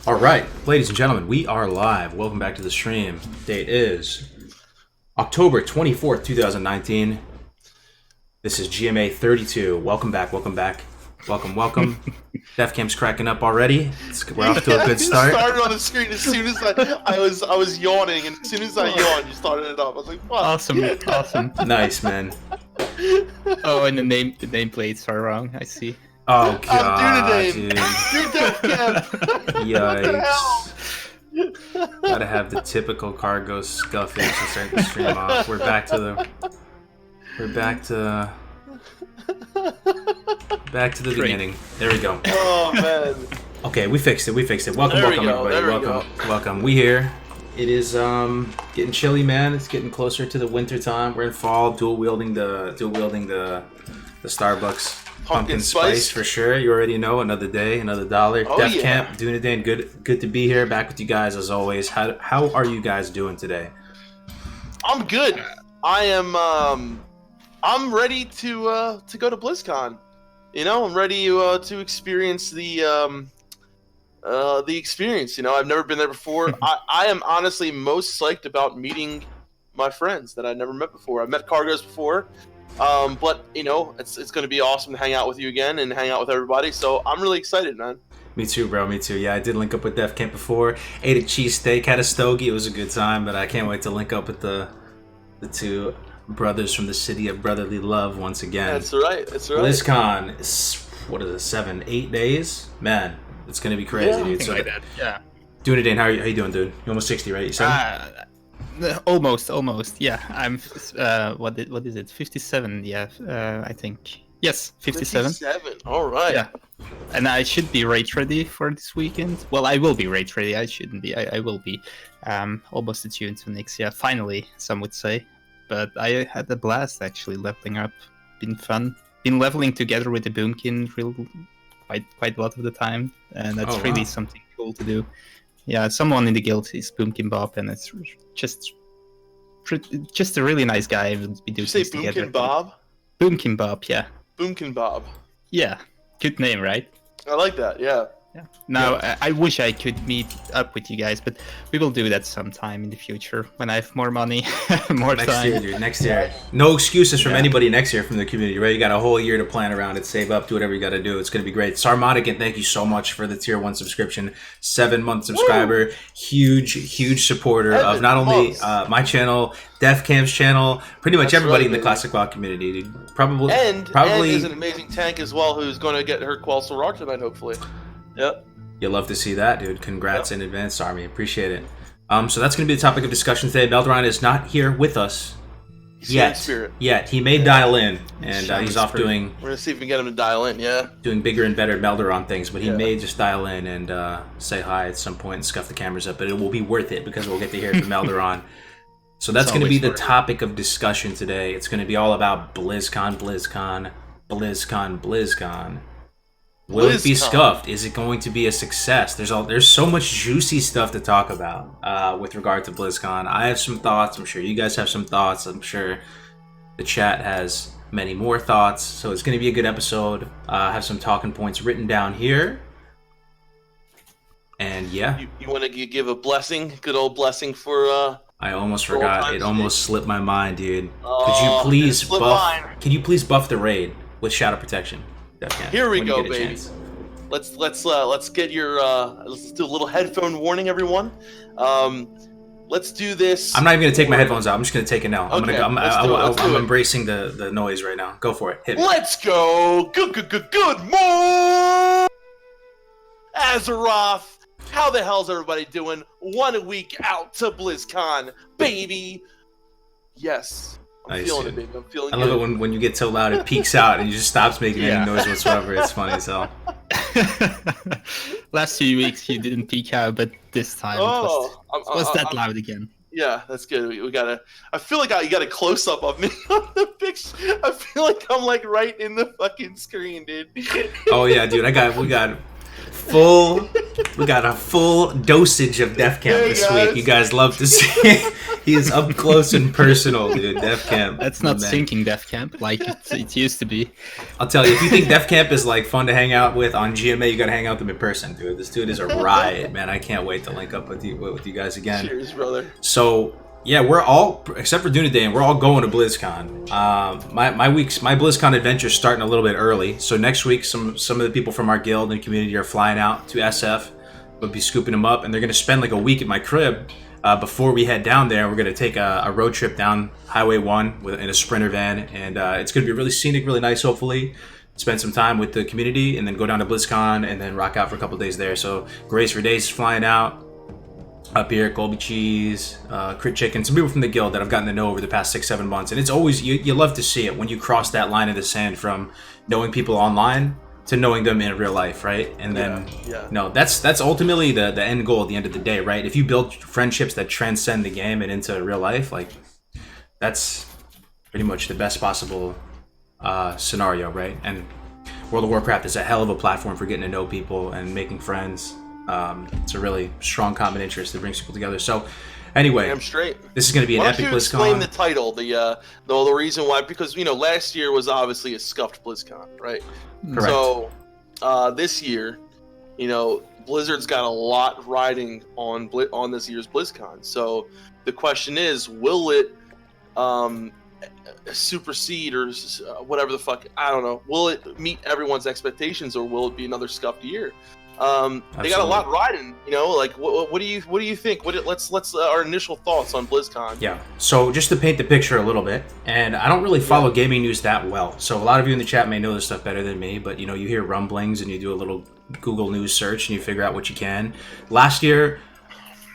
All right, ladies and gentlemen, we are live. Welcome back to the stream. Date is October 24th, 2019. This is GMA 32. Welcome back, welcome back. Welcome. Def Camp's cracking up already. We're off to a good start. You started on the screen as soon as I was yawning, and as soon as I yawned, you started it up. I was like, "Fuck." Awesome. Nice, man. Oh, and the nameplates are wrong. I see. Oh god, I'm dude. You're Def Camp. Yikes. Gotta have the typical cargo scuffing to start the stream off. We're back to the beginning. There we go. Oh man. Okay, we fixed it. Welcome, everybody. Welcome. We here. It is getting chilly, man. It's getting closer to the winter time. We're in fall, dual wielding the Starbucks pumpkin spice for sure. You already know. Another day, another dollar. Oh, Def yeah. Camp, doing it, Dan. Good to be here. Back with you guys as always. How are you guys doing today? I'm good. I'm ready to go to BlizzCon. You know, I'm ready to experience the experience. You know, I've never been there before. I am honestly most psyched about meeting my friends that I never met before. I've met Cargos before, but you know, it's going to be awesome to hang out with you again and hang out with everybody. So I'm really excited, man. Me too, bro. Me too. Yeah, I did link up with Def Camp before. Ate a cheesesteak, had a stogie. It was a good time, but I can't wait to link up with the two brothers from the city of brotherly love once again. That's right. BlizzCon is, what is it, 7, 8 days? Man, it's gonna be crazy, dude. Something like that. Yeah. Doing it, Dane. How you doing, dude? You're almost 60, right? You said? Almost. Yeah, I'm. What is it? 57. Yeah, I think. Yes, 57. 57. All right. Yeah. And I should be rage ready for this weekend. Well, I will be rage ready. I shouldn't be. I will be. Almost attuned to Nyx. Yeah, finally, some would say. But I had a blast actually leveling up. Been fun. Been leveling together with the Boomkin quite a lot of the time, and that's really something cool to do. Yeah, someone in the guild is Boomkin Bob, and it's just a really nice guy. We do Did you say things together. Boomkin Bob? Boomkin Bob, yeah. Boomkin Bob. Yeah, good name, right? I like that. Yeah. Yeah. Now, I wish I could meet up with you guys, but we will do that sometime in the future when I have more money, more Next time. year, dude. Next year. No excuses from anybody next year from the community, right? You got a whole year to plan around it, save up, do whatever you got to do. It's going to be great. Sarmatican, thank you so much for the tier 1 subscription. 7-month subscriber. Woo! Huge supporter of not only my channel, Def Camp's channel, pretty much everybody in the Classic WoW community, dude. Probably and is an amazing tank as well, who's going to get her Quell Soror tonight, hopefully. Yep. You'll love to see that, dude. Congrats in advance, Army. Appreciate it. So that's going to be the topic of discussion today. Melderon is not here with us yet. He may dial in, and he's off doing... We're going to see if we can get him to dial in, yeah. Doing bigger and better Melderon things, but he may just dial in and say hi at some point and scuff the cameras up, but it will be worth it because we'll get to hear from Melderon. So that's going to be the topic of discussion today. It's going to be all about BlizzCon. Will it be scuffed? Is it going to be a success? There's so much juicy stuff to talk about with regard to BlizzCon. I have some thoughts. I'm sure you guys have some thoughts. I'm sure the chat has many more thoughts. So it's going to be a good episode. I have some talking points written down here. And yeah. You want to give a blessing? Good old blessing for... I almost forgot. It almost slipped my mind, dude. Could you please buff... Can you please buff the raid with Shadow Protection? Here we go, baby. Let's get your let's do a little headphone warning, everyone. Let's do this. I'm not even gonna take my headphones out. I'm just gonna take it now. Okay, I'm embracing the noise right now. Go for it. Hit me. Let's go. Good morning, Azeroth. How the hell's everybody doing? 1 week out to BlizzCon, baby. Yes. I'm feeling it, baby. I'm feeling it. I love it when you get so loud it peaks out and you just stops making any noise whatsoever. It's funny as hell. Last 2 weeks you didn't peak out, but this time it was that loud again. Yeah, that's good. We gotta. I feel like you got a close up of me on the picture. I feel like I'm like right in the fucking screen, dude. Oh yeah, dude. We got full We got a full dosage of Def Camp Hey, this guys. week. You guys love to see it. He is up close and personal, dude. Def Camp. That's not Man. sinking Def Camp like it used to be. I'll tell you, if you think Def Camp is like fun to hang out with on GMA, you gotta hang out with him in person, dude. This dude is a riot, man. I can't wait to link up with you guys again. Cheers, brother. So yeah, we're all except for Dunaday, and we're all going to BlizzCon. My BlizzCon adventure is starting a little bit early. So next week, some of the people from our guild and community are flying out to SF. We'll be scooping them up, and they're gonna spend like a week at my crib before we head down there. We're gonna take a road trip down Highway 1 in a Sprinter van, and it's gonna be really scenic, really nice. Hopefully, spend some time with the community, and then go down to BlizzCon, and then rock out for a couple days there. So Grace for Days is flying out. Up here, Colby Cheese, Crit Chicken, some people from the guild that I've gotten to know over the past 6-7 months, and it's always you love to see it when you cross that line in the sand from knowing people online to knowing them in real life, right? And then no, that's ultimately the end goal at the end of the day, right? If you build friendships that transcend the game and into real life, like that's pretty much the best possible scenario, right? And World of Warcraft is a hell of a platform for getting to know people and making friends. It's a really strong common interest that brings people together. So, anyway, I'm straight. This is going to be an epic BlizzCon. Why don't you explain the title, the reason why? Because last year was obviously a scuffed BlizzCon, right? Correct. So, this year, Blizzard's got a lot riding on this year's BlizzCon. So, the question is, will it supersede or whatever the fuck? I don't know. Will it meet everyone's expectations, or will it be another scuffed year? They got a lot riding, like what do you think? Let's our initial thoughts on BlizzCon. Yeah. So just to paint the picture a little bit, and I don't really follow gaming news that well. So a lot of you in the chat may know this stuff better than me, but you hear rumblings and you do a little Google News search and you figure out what you can. Last year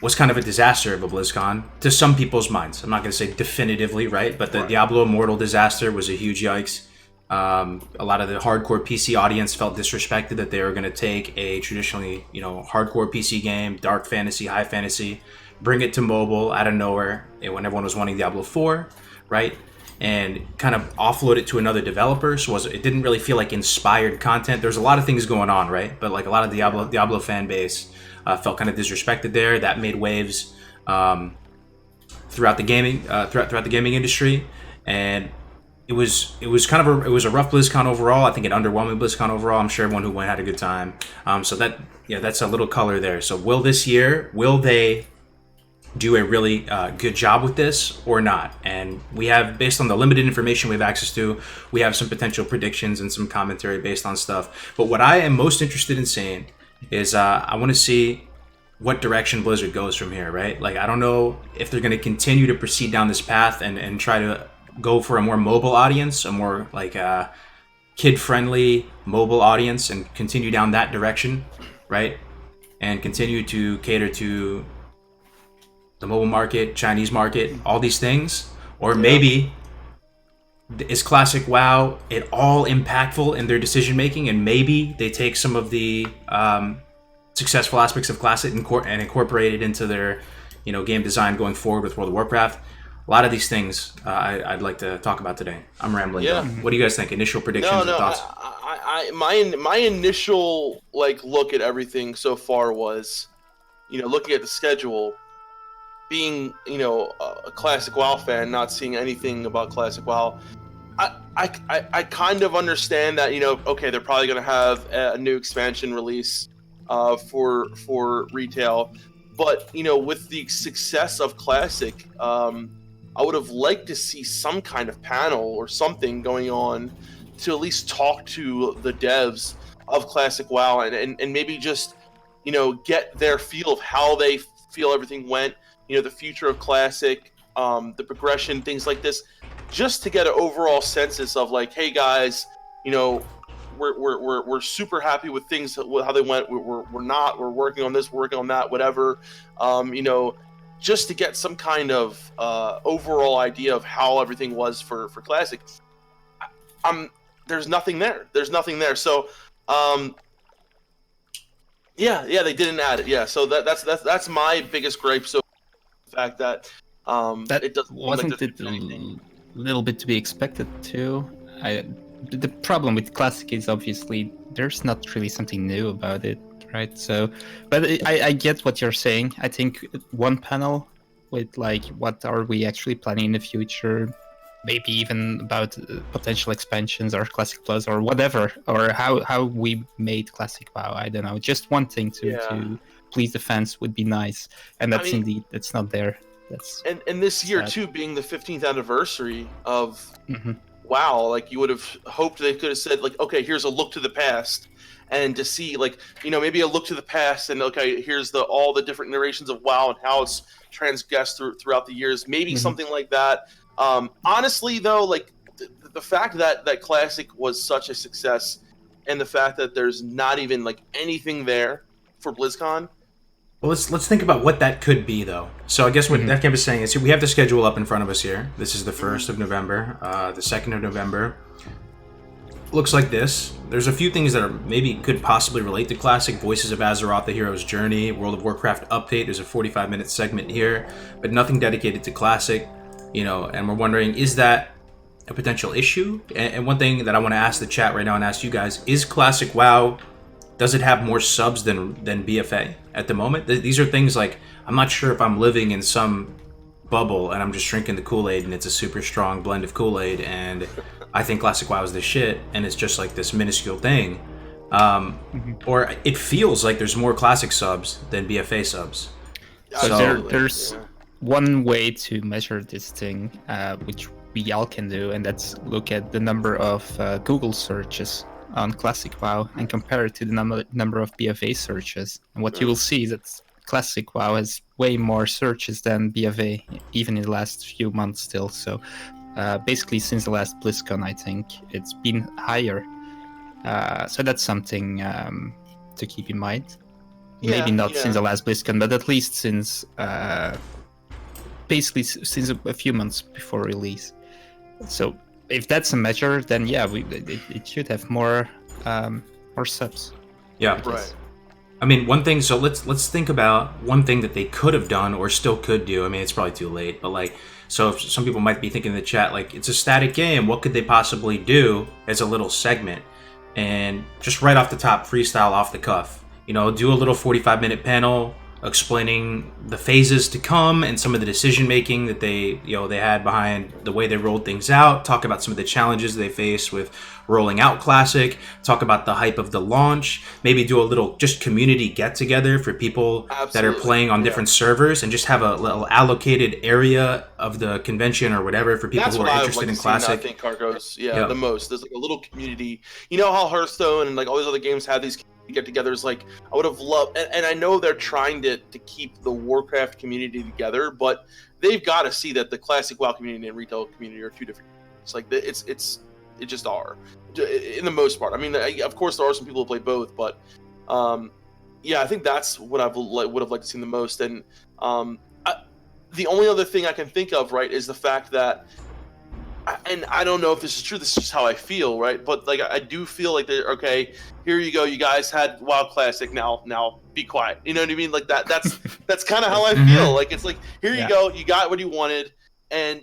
was kind of a disaster of a BlizzCon to some people's minds. I'm not going to say definitively, right? But the Diablo Immortal disaster was a huge yikes. A lot of the hardcore PC audience felt disrespected that they were going to take a traditionally, hardcore PC game, dark fantasy, high fantasy, bring it to mobile out of nowhere when everyone was wanting Diablo 4, right? And kind of offload it to another developer. So it didn't really feel like inspired content. There's a lot of things going on, right? But like a lot of Diablo fan base felt kind of disrespected there. That made waves throughout the gaming industry, and it was a rough BlizzCon overall. I think an underwhelming BlizzCon overall. I'm sure everyone who went had a good time. So that's a little color there. So will they do a really good job with this or not? And we have, based on the limited information we have access to, we have some potential predictions and some commentary based on stuff. But what I am most interested in seeing is I want to see what direction Blizzard goes from here, right? Like, I don't know if they're going to continue to proceed down this path and try to go for a more mobile audience, a more like kid-friendly mobile audience, and continue down that direction, right? And continue to cater to the mobile market, Chinese market, all these things. Or maybe is classic WoW at all impactful in their decision making, and maybe they take some of the successful aspects of classic and incorporate it into their game design going forward with World of Warcraft. A lot of these things I'd like to talk about today. I'm rambling. Yeah. What do you guys think? Initial predictions and thoughts? My initial look at everything so far was, looking at the schedule, being a classic WoW fan, not seeing anything about classic WoW. I kind of understand that okay, they're probably going to have a new expansion release for retail, but with the success of classic, I would have liked to see some kind of panel or something going on to at least talk to the devs of classic WoW and maybe just get their feel of how they feel everything went, the future of classic, the progression, things like this, just to get an overall census of like, hey guys, we're super happy with things, how they went. We're working on this, we're working on that, whatever. Just to get some kind of overall idea of how everything was for classic. There's nothing there. So, they didn't add it. Yeah, so that's my biggest gripe. So, the fact that it doesn't wasn't like it a little bit to be expected too. The problem with classic is obviously there's not really something new about it. right? So, but I get what you're saying. I think one panel with like what are we actually planning in the future, maybe even about potential expansions or Classic Plus or whatever, or how we made Classic WoW. I don't know. Just one thing to please the fans would be nice, and that's indeed that's not there. That's and this year sad. too being the 15th anniversary of Mm-hmm. WoW, like you would have hoped they could have said like, okay, here's a look to the past, and to see like maybe a look to the past, and okay, here's all the different iterations of WoW and how it's transgressed throughout the years, maybe something like that. Honestly, though, like the fact that Classic was such a success, and the fact that there's not even like anything there for BlizzCon. Well, let's think about what that could be, though. So I guess what that camp is saying is we have the schedule up in front of us here. This is the 1st of November, the 2nd of November. Looks like this. There's a few things that are maybe could possibly relate to Classic. Voices of Azeroth, The Hero's Journey, World of Warcraft update. There's a 45-minute segment here, but nothing dedicated to Classic. And we're wondering, is that a potential issue? And one thing that I want to ask the chat right now and ask you guys, is Classic WoW, does it have more subs than BFA at the moment? These are things like, I'm not sure if I'm living in some bubble and I'm just drinking the Kool-Aid and it's a super strong blend of Kool-Aid and I think Classic WoW is the shit and it's just like this minuscule thing. Or it feels like there's more Classic subs than BFA subs. So there's one way to measure this thing, which we all can do, and that's look at the number of Google searches on Classic WoW and compare it to the number of BFA searches. And what you will see is that Classic WoW has way more searches than BFA, even in the last few months still. So basically since the last BlizzCon, I think it's been higher. So that's something to keep in mind. Maybe not since the last BlizzCon, but at least since basically since a few months before release. So if that's a measure, then it should have more subs. Yeah, right. I mean, one thing. So let's think about one thing that they could have done or still could do. I mean, it's probably too late, but like, so if some people might be thinking in the chat, like, it's a static game. What could they possibly do as a little segment? And just right off the top, freestyle off the cuff. Do a little 45-minute panel explaining the phases to come and some of the decision making that they had behind the way they rolled things out. Talk about some of the challenges they faced with rolling out Classic. Talk about the hype of the launch. Maybe do a little just community get together for people that are playing on different servers, and just have a little allocated area of the convention or whatever for people who are interested in Classic. I think Cargos, the most. There's like a little community. You know how Hearthstone and like all these other games have these get-togethers. Like, I would have loved, and I know they're trying to keep the Warcraft community together, but they've got to see that the Classic WoW community and retail community are two different. It's like it just are, in the most part. I mean, of course there are some people who play both, but I think that's what I would have liked to see the most. And the only other thing I can think of, right, is the fact that, and I don't know if this is true, this is just how I feel, right? But like, I do feel like they're okay. Here you go, you guys had WoW Classic. Now be quiet. You know what I mean? Like that's kind of how I feel. Like, it's like, here you go, you got what you wanted, and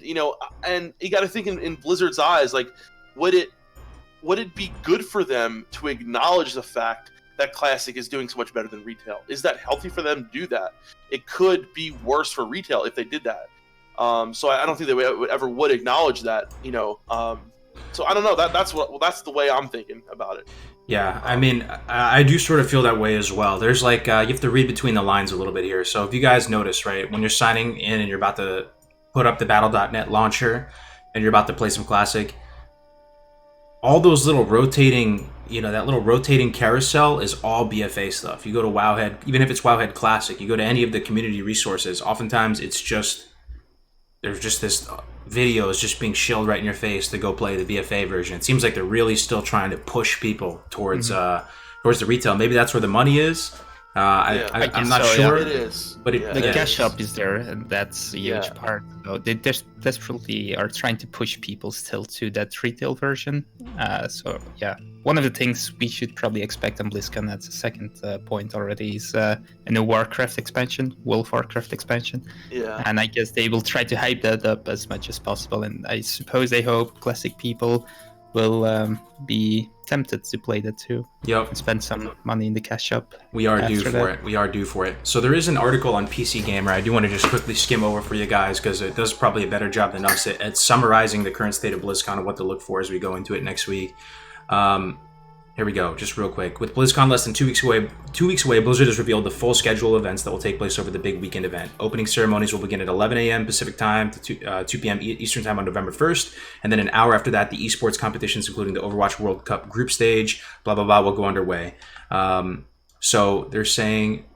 and you got to think in Blizzard's eyes, like, would it be good for them to acknowledge the fact that Classic is doing so much better than retail? Is that healthy for them to do that? It could be worse for retail if they did that. So I don't think they ever would acknowledge that, So I don't know. That's the way I'm thinking about it. Yeah, I mean, I do sort of feel that way as well. There's like, you have to read between the lines a little bit here. So if you guys notice, right, when you're signing in and you're about to put up the Battle.net launcher and you're about to play some Classic, all those little rotating, that little rotating carousel is all BFA stuff. You go to Wowhead, even if it's Wowhead Classic, you go to any of the community resources, oftentimes it's just, there's just this video is just being shilled right in your face to go play the BFA version. It seems like they're really still trying to push people towards towards the retail. Maybe that's where the money is. I'm not sure. It is. But the cash shop is there, and that's a huge part. So they desperately are trying to push people still to that retail version. One of the things we should probably expect on BlizzCon, that's a second point already, is a new Warcraft expansion, World of Warcraft expansion. Yeah. And I guess they will try to hype that up as much as possible. And I suppose they hope Classic people will be tempted to play that too. Yep. And spend some money in the cash shop. We are due for it. We are due for it. So there is an article on PC Gamer. I do want to just quickly skim over for you guys because it does probably a better job than us at summarizing the current state of BlizzCon and what to look for as we go into it next week. Here we go, just real quick. With BlizzCon less than 2 weeks away, Blizzard has revealed the full schedule of events that will take place over the big weekend event. Opening ceremonies will begin at 11 a.m. Pacific time to 2 p.m. Eastern time on November 1st, and then an hour after that, the esports competitions, including the Overwatch World Cup group stage, blah blah blah, will go underway. So they're saying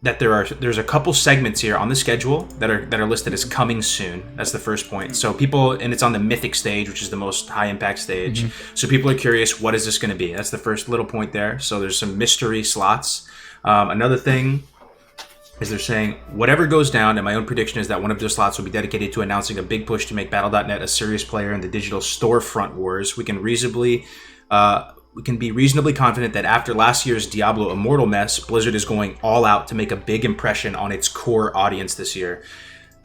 that there's a couple segments here on the schedule that are listed as coming soon. That's the first point. So people, and it's on the Mythic stage, which is the most high impact stage. Mm-hmm. So people are curious, what is this going to be? That's the first little point there. So there's some mystery slots. Another thing is they're saying whatever goes down, and my own prediction is that one of those slots will be dedicated to announcing a big push to make Battle.net a serious player in the digital storefront wars. We can be reasonably confident that after last year's Diablo Immortal mess, Blizzard is going all out to make a big impression on its core audience this year.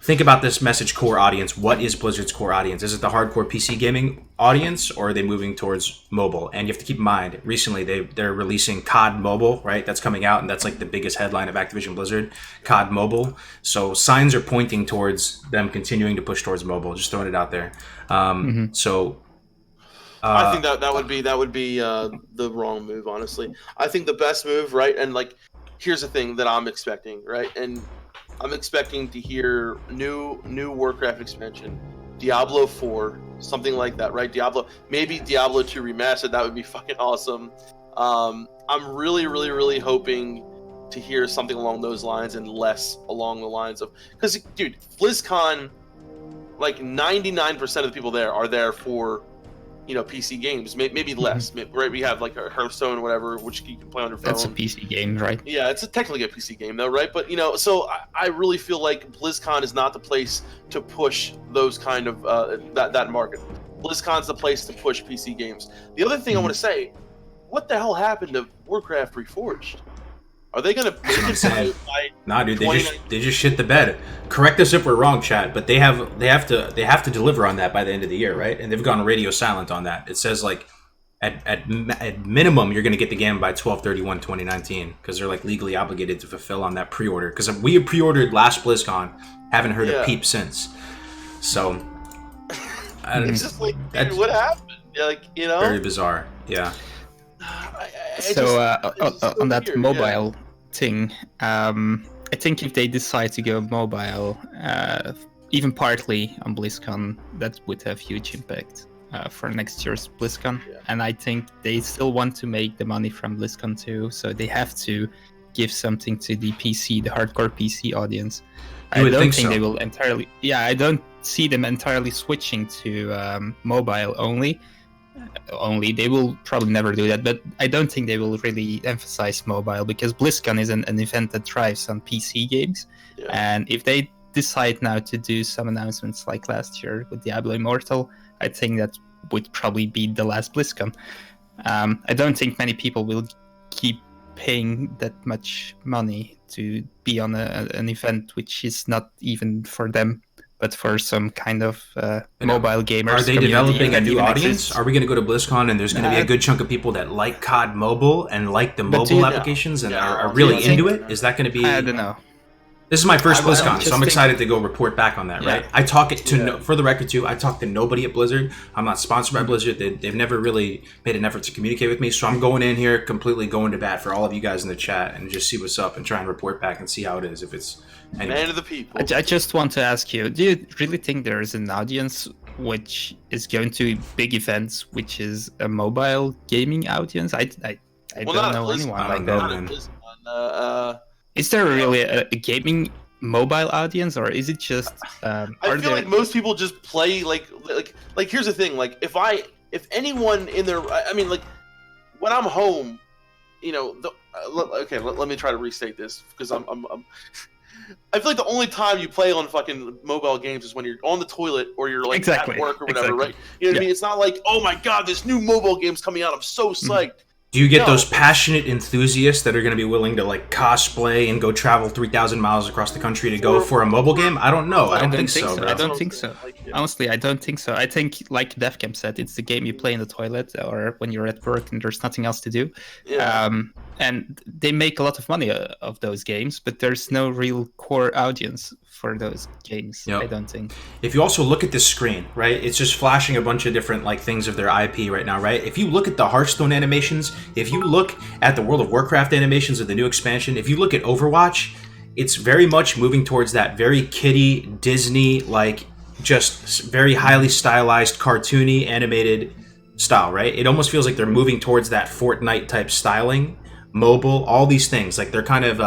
Think about this message, core audience. What is Blizzard's core audience? Is it the hardcore PC gaming audience, or are they moving towards mobile? And you have to keep in mind, recently they're releasing COD Mobile, right? That's coming out, and that's like the biggest headline of Activision Blizzard, COD Mobile. So signs are pointing towards them continuing to push towards mobile. Just throwing it out there. So I think that would be the wrong move, honestly. I think the best move, right? And like, here's the thing that I'm expecting, right? And I'm expecting to hear new Warcraft expansion, Diablo 4, something like that, right? Maybe Diablo 2 remastered. That would be fucking awesome. I'm really, really, really hoping to hear something along those lines and less along the lines of, because dude, BlizzCon, like 99% of the people there are there for, PC games, maybe less, right? We have like a Hearthstone or whatever, which you can play on your phone. That's a PC game, right? Yeah, it's technically a PC game though, right? But so I really feel like BlizzCon is not the place to push those kind of that market. BlizzCon's the place to push PC games. The other thing I want to say, what the hell happened to Warcraft Reforged? Are they gonna make it by Nah, dude, they just shit the bed. Correct us if we're wrong, chat, but they have to deliver on that by the end of the year, right? And they've gone radio silent on that. It says like at minimum you're gonna get the game by 12/31/2019 because they're like legally obligated to fulfill on that pre-order. Because we pre-ordered last BlizzCon, haven't heard a peep since. So it's just like, dude, what happened? Like, very bizarre. Yeah. On that mobile thing, I think if they decide to go mobile, even partly on BlizzCon, that would have huge impact for next year's BlizzCon. Yeah. And I think they still want to make the money from BlizzCon too, so they have to give something to the hardcore PC audience. I don't think they will entirely. Yeah, I don't see them entirely switching to mobile only. They will probably never do that, but I don't think they will really emphasize mobile because BlizzCon is an event that thrives on PC games. Yeah. And if they decide now to do some announcements like last year with Diablo Immortal, I think that would probably be the last BlizzCon. I don't think many people will keep paying that much money to be on an event which is not even for them, but for some kind of mobile gamers. Are they developing a new audience? Are we going to go to BlizzCon and there's going to be a good chunk of people that like COD Mobile and like the mobile applications and are really into it? Is that going to be... I don't know. This is my first BlizzCon, so I'm excited to go report back on that, right? I talk it to, for the record too, I talk to nobody at Blizzard. I'm not sponsored by Blizzard. They've never really made an effort to communicate with me, so I'm going in here completely going to bat for all of you guys in the chat and just see what's up and try and report back and see how it is, if it's... Anyway. Man of the people. I just want to ask you, do you really think there is an audience which is going to big events, which is a mobile gaming audience? I don't know anyone like that. Is there really a gaming mobile audience, or is it just? I feel like most people just play like. Here's the thing: like if anyone in there, I mean, like when I'm home, let me try to restate this because I'm I feel like the only time you play on fucking mobile games is when you're on the toilet or you're like at work or whatever, right? You know what I mean? It's not like, oh my god, this new mobile game's coming out, I'm so psyched. Do you get No. those passionate enthusiasts that are going to be willing to like cosplay and go travel 3,000 miles across the country to go for a mobile game? I don't know. I don't think so, bro. I don't think so. Honestly, I don't think so. I think, like DevCam said, it's the game you play in the toilet or when you're at work and there's nothing else to do. Yeah. And they make a lot of money of those games, but there's no real core audience for those games. Yep. I don't think. If you also look at this screen, right, it's just flashing a bunch of different like things of their IP right now, right? If you look at the Hearthstone animations, if you look at the World of Warcraft animations of the new expansion, if you look at Overwatch, it's very much moving towards that very kiddie Disney, like just very highly stylized, cartoony, animated style, right? It almost feels like they're moving towards that Fortnite type styling, mobile, all these things. Like they're kind of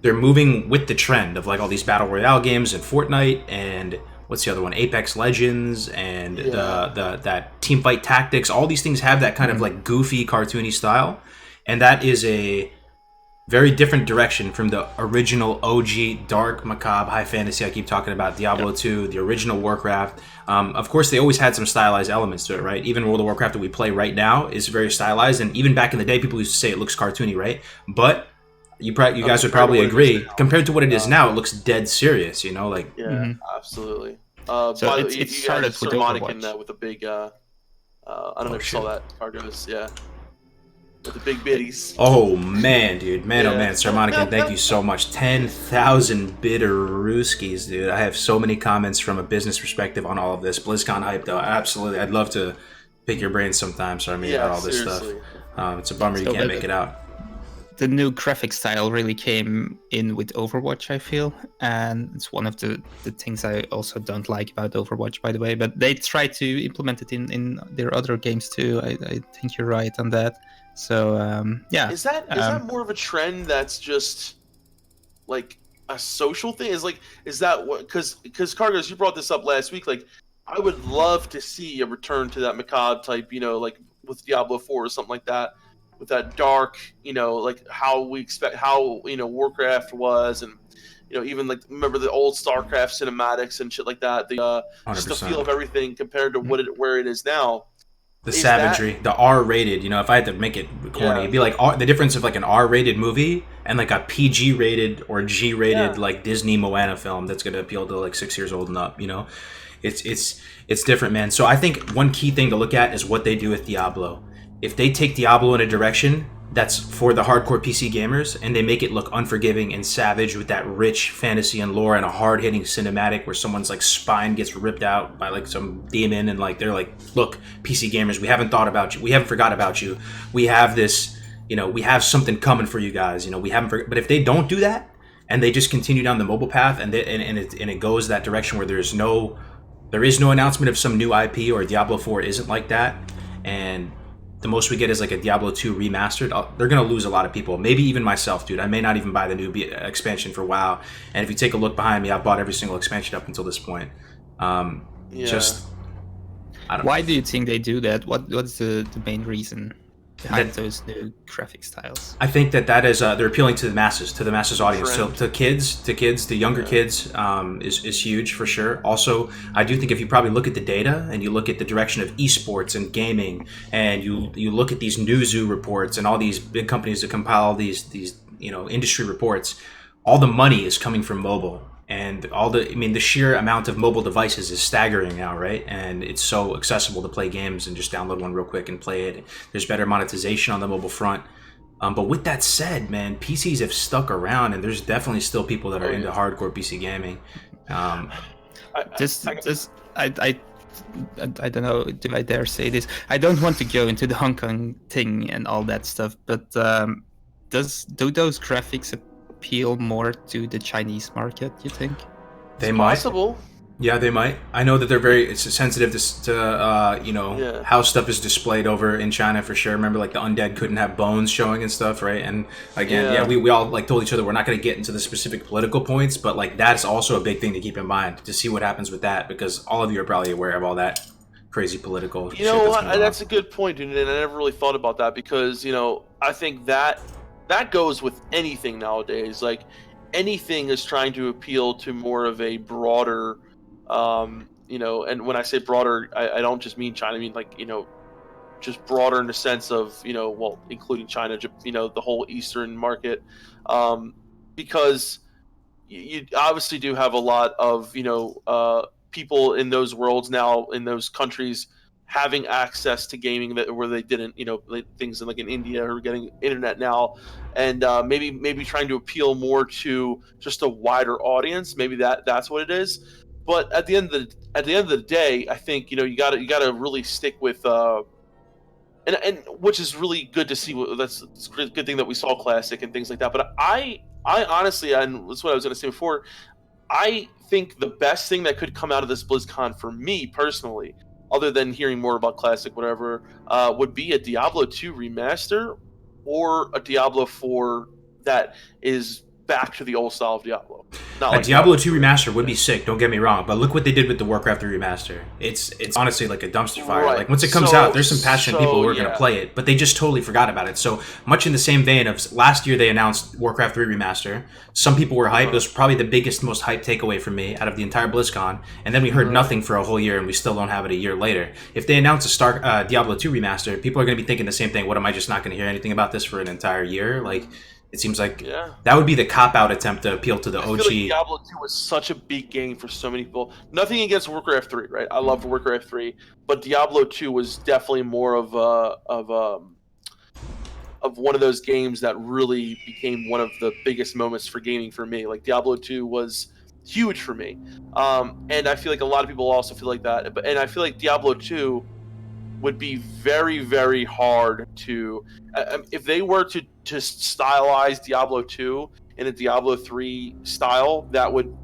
they're moving with the trend of like all these battle royale games and Fortnite and what's the other one, Apex Legends and the that Teamfight Tactics. All these things have that kind of like goofy cartoony style, and that is a very different direction from the original OG dark macabre high fantasy I keep talking about, Diablo 2, the original Warcraft. Of course they always had some stylized elements to it, right? Even World of Warcraft that we play right now is very stylized, and even back in the day people used to say it looks cartoony, right? But you guys would probably agree, compared to what it is now, it looks dead serious, you know, like Absolutely. So it started with Overwatch with a big I don't know if you saw that, Cargos, with the big biddies. Oh man, dude, oh man, Sarmonican, thank you so much. 10,000 bitterooskies, dude. I have so many comments from a business perspective on all of this. BlizzCon hype, though, absolutely. I'd love to pick your brains sometime, Sarmi, about all this stuff. It's a bummer you can't make it out. The new graphic style really came in with Overwatch, I feel, and it's one of the things I also don't like about Overwatch, by the way. But they try to implement it in their other games too. I think you're right on that. So is that more of a trend that's just like a social thing? Is that what? Because Cargos, you brought this up last week. Like, I would love to see a return to that macabre type, like with Diablo 4 or something like that, with that dark, like how Warcraft was, and even like remember the old StarCraft cinematics and shit like that. The just the feel of everything compared to where it is now. The savagery, the R-rated, if I had to make it corny, it'd be like the difference of like an R-rated movie and like a PG-rated or G-rated like Disney Moana film that's gonna appeal to like 6 years old and up. It's different, man. So I think one key thing to look at is what they do with Diablo. If they take Diablo in a direction that's for the hardcore PC gamers and they make it look unforgiving and savage with that rich fantasy and lore and a hard-hitting cinematic where someone's like spine gets ripped out by like some demon and like they're like, look, PC gamers, we haven't thought about you, we haven't forgot about you, we have this, we have something coming for you guys, we haven't but if they don't do that and they just continue down the mobile path and it goes that direction where there is no announcement of some new IP, or Diablo 4 isn't like that, and the most we get is like a Diablo 2 remastered, they're going to lose a lot of people. Maybe even myself, dude. I may not even buy the new expansion for WoW. And if you take a look behind me, I've bought every single expansion up until this point. I don't Why do you think they do that? What's the main reason behind those new graphic styles? I think that is they're appealing to the masses audience. So to kids, the younger kids is huge for sure. Also, I do think if you probably look at the data and you look at the direction of esports and gaming, and you look at these Newzoo reports and all these big companies that compile these industry reports, all the money is coming from mobile. And the sheer amount of mobile devices is staggering now, right? And it's so accessible to play games and just download one real quick and play it. There's better monetization on the mobile front. But with that said, man, PCs have stuck around, and there's definitely still people that are into hardcore PC gaming. I don't know, do I dare say this? I don't want to go into the Hong Kong thing and all that stuff, but do those graphics appeal more to the Chinese market, you think? They might. Possible. Yeah, they might. I know that they're very sensitive to how stuff is displayed over in China for sure. Remember, like the undead couldn't have bones showing and stuff, right? And again, we all like told each other we're not going to get into the specific political points, but like that's also a big thing to keep in mind to see what happens with that, because all of you are probably aware of all that crazy political shit. That's a good point, dude, and I never really thought about that, because I think that goes with anything nowadays. Like, anything is trying to appeal to more of a broader, and when I say broader, I don't just mean China. I mean, like, just broader in the sense of, well, including China, the whole Eastern market, because you obviously do have a lot of people in those worlds now, in those countries, having access to gaming where they didn't, things in, like in India, who are getting internet now, and maybe trying to appeal more to just a wider audience. Maybe that's what it is. But at the end of the day, I think you gotta really stick with and which is really good to see. That's a good thing that we saw Classic and things like that. But I honestly, and that's what I was going to say before, I think the best thing that could come out of this BlizzCon for me personally, other than hearing more about Classic, whatever, would be a Diablo 2 remaster or a Diablo 4 that is back to the old style of Diablo. Not A like Diablo 2 remaster would be sick, don't get me wrong, but look what they did with the Warcraft 3 remaster. It's honestly like a dumpster fire. Right. Like once it comes out, there's some passionate people who are going to play it, but they just totally forgot about it. So much in the same vein of last year they announced Warcraft 3 remaster. Some people were hyped. It was probably the biggest, most hyped takeaway from me out of the entire BlizzCon. And then we heard nothing for a whole year, and we still don't have it a year later. If they announce a Diablo 2 remaster, people are going to be thinking the same thing. What, am I just not going to hear anything about this for an entire year? Like, it seems like that would be the cop-out attempt to appeal to the OG. I feel like Diablo 2 was such a big game for so many people. Nothing against Warcraft 3, right? I love Warcraft 3, but Diablo 2 was definitely more of one of those games that really became one of the biggest moments for gaming for me. Like Diablo 2 was huge for me, and I feel like a lot of people also feel like that. And I feel like Diablo 2 would be very, very hard to if they were to stylize Diablo 2 in a Diablo 3 style, that would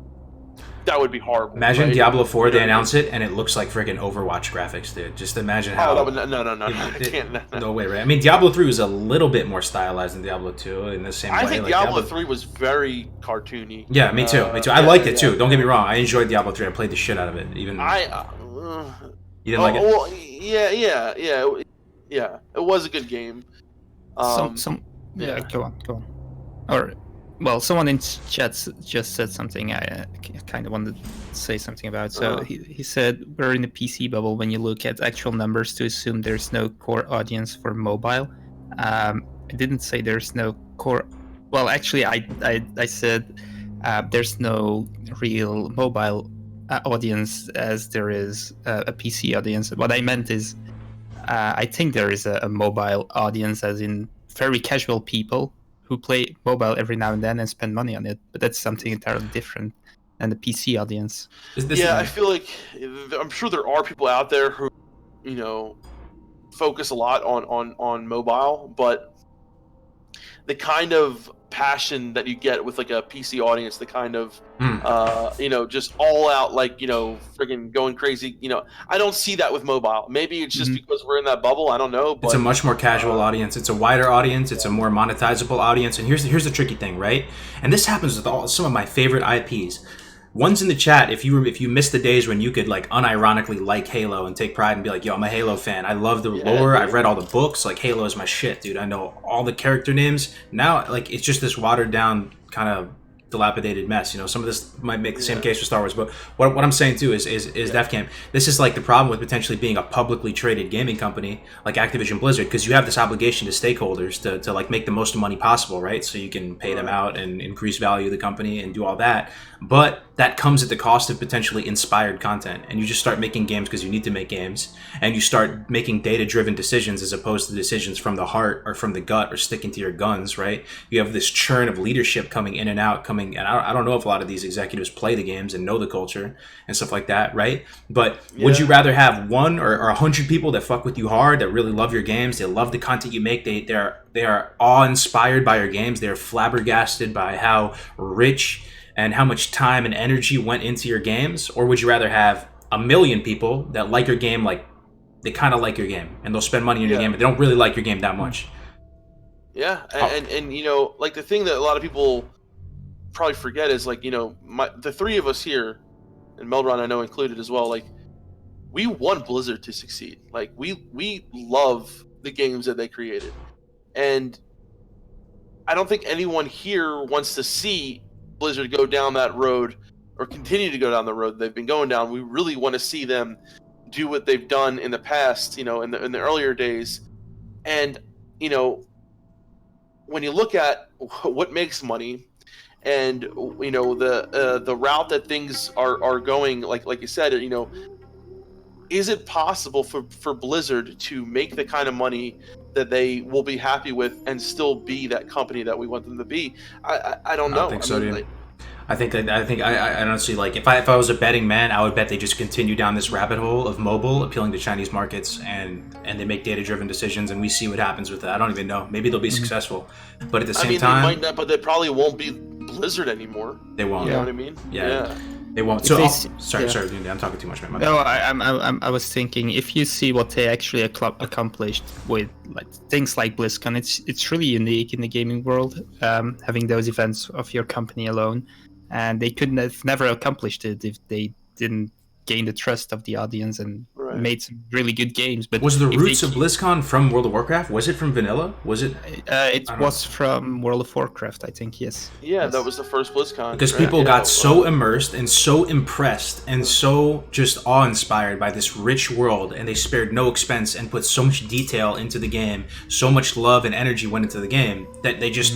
be horrible. Imagine right? Diablo 4, they announce it, and it looks like freaking Overwatch graphics, dude. Just imagine how... Oh, no. I can't. No way, right? I mean, Diablo 3 was a little bit more stylized than Diablo 2 in the same way. I think like, Diablo 3 was very cartoony. Yeah, me too. I liked it, too. Don't get me wrong. I enjoyed Diablo 3. I played the shit out of it. Even you didn't like it? Well, yeah. It was a good game. Go on. Or, well, someone in chat just said something I kind of wanted to say something about. So he said we're in a PC bubble when you look at actual numbers to assume there's no core audience for mobile. I didn't say there's no core. Well, actually, I said there's no real mobile audience as there is a PC audience. What I meant is I think there is a mobile audience, as in very casual people who play mobile every now and then and spend money on it, but that's something entirely different than the PC audience. I feel like I'm sure there are people out there who focus a lot on mobile, but the kind of passion that you get with like a PC audience, the kind of just all out, like friggin' going crazy, I don't see that with mobile. Maybe it's just because we're in that bubble, I don't know, but it's a much more casual audience. It's a wider audience. It's a more monetizable audience. And here's the tricky thing, right? And this happens with some of my favorite IPs. One's in the chat. If you miss the days when you could like unironically like Halo and take pride and be like, yo, I'm a Halo fan. I love the lore. I've read all the books. Like Halo is my shit, dude. I know all the character names. Now, like it's just this watered down kind of dilapidated mess. Some of this might make the same case for Star Wars, but what I'm saying too is Def Camp. This is like the problem with potentially being a publicly traded gaming company like Activision Blizzard, because you have this obligation to stakeholders to like make the most money possible, right? So you can pay them out and increase value of the company and do all that. But that comes at the cost of potentially inspired content, and you just start making games because you need to make games, and you start making data-driven decisions as opposed to decisions from the heart or from the gut or sticking to your guns, right? You have this churn of leadership coming in and out, and I don't know if a lot of these executives play the games and know the culture and stuff like that, right? But would you rather have one or 100 people that fuck with you hard, that really love your games, they love the content you make, they are awe-inspired by your games, they're flabbergasted by how rich and how much time and energy went into your games? Or would you rather have 1 million people that like your game, like they kind of like your game and they'll spend money on your game, but they don't really like your game that much? Yeah, and like the thing that a lot of people probably forget is like, the three of us here, and Meldron I know included as well, like we want Blizzard to succeed. Like we love the games that they created, and I don't think anyone here wants to see Blizzard go down that road or continue to go down the road they've been going down. We really want to see them do what they've done in the past, in the earlier days. And when you look at what makes money, and the route that things are going, like you said, is it possible for Blizzard to make the kind of money that they will be happy with and still be that company that we want them to be? I don't know. I don't think so, dude. I think I honestly, like, if I was a betting man, I would bet they just continue down this rabbit hole of mobile appealing to Chinese markets, and they make data-driven decisions, and we see what happens with that. I don't even know. Maybe they'll be successful, but at the same time, they might not, but they probably won't be Blizzard anymore. They won't. You know what I mean? Yeah. They won't. So, sorry, dude, I'm talking too much, man. No, I was thinking, if you see what they actually accomplished with like things like BlizzCon, it's really unique in the gaming world. Having those events of your company alone, and they couldn't have never accomplished it if they didn't gain the trust of the audience and made some really good games. But was the roots of BlizzCon from World of Warcraft? Was it from vanilla? Was it? It was from World of Warcraft, I think. Yes. Yeah, that was the first BlizzCon. Because people got so immersed and so impressed and so just awe-inspired by this rich world, and they spared no expense and put so much detail into the game, so much love and energy went into the game, that they just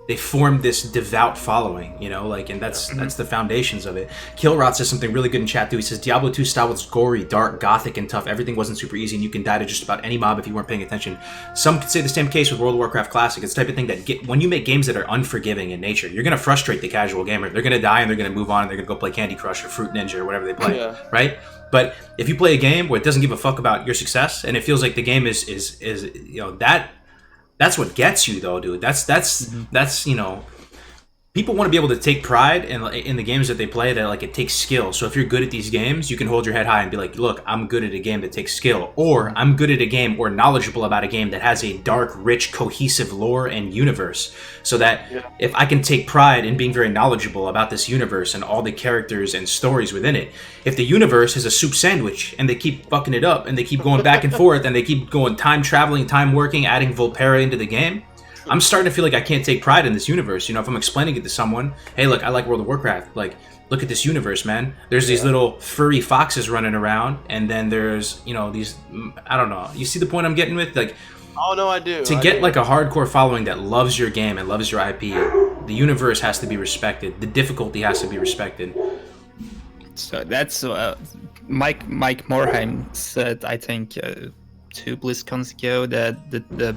they formed this devout following, and that's the foundations of it. Killrot says something really good in chat too. He says Diablo 2 style was gory, dark, gothic, and tough. Everything wasn't super easy, and you can die to just about any mob if you weren't paying attention. Some could say the same case with World of Warcraft Classic. It's the type of thing that when you make games that are unforgiving in nature, you're going to frustrate the casual gamer. They're going to die and they're going to move on and they're going to go play Candy Crush or Fruit Ninja or whatever they play, right? But if you play a game where it doesn't give a fuck about your success and it feels like the game is that's what gets you, though, dude. That's people want to be able to take pride in the games that they play, that like it takes skill. So if you're good at these games, you can hold your head high and be like, look, I'm good at a game that takes skill, or I'm good at a game or knowledgeable about a game that has a dark, rich, cohesive lore and universe. So that if I can take pride in being very knowledgeable about this universe and all the characters and stories within it, if the universe is a soup sandwich and they keep fucking it up and they keep going back and forth and they keep going time traveling, time working, adding Volpera into the game, I'm starting to feel like I can't take pride in this universe. If I'm explaining it to someone, hey, look, I like World of Warcraft. Like, look at this universe, man. There's these little furry foxes running around, and then there's, these, I don't know. You see the point I'm getting with? Like, oh no, I do. To get like a hardcore following that loves your game and loves your IP, the universe has to be respected. The difficulty has to be respected. So that's Mike Morheim said, I think, 2 BlizzCons ago, that the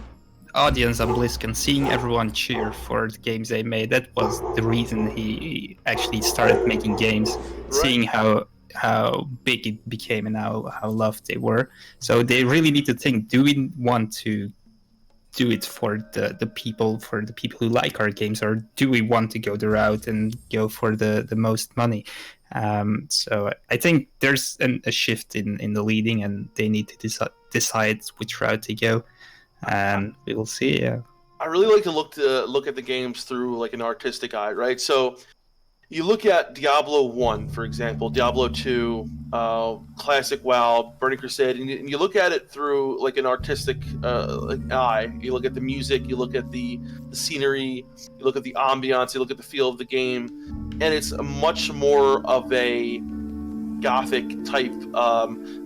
audience on BlizzCon, seeing everyone cheer for the games they made, that was the reason he actually started making games, seeing how big it became and how loved they were. So they really need to think, do we want to do it for the people who like our games, or do we want to go the route and go for the most money? So I think there's a shift in the leading, and they need to decide which route to go. And we will see. Yeah, I really like to look at the games through like an artistic eye, right? So you look at Diablo 1, for example, Diablo 2, Classic WoW, Burning Crusade, and you look at it through like an artistic eye. You look at the music, you look at the scenery, you look at the ambiance, you look at the feel of the game, and it's much more of a gothic type,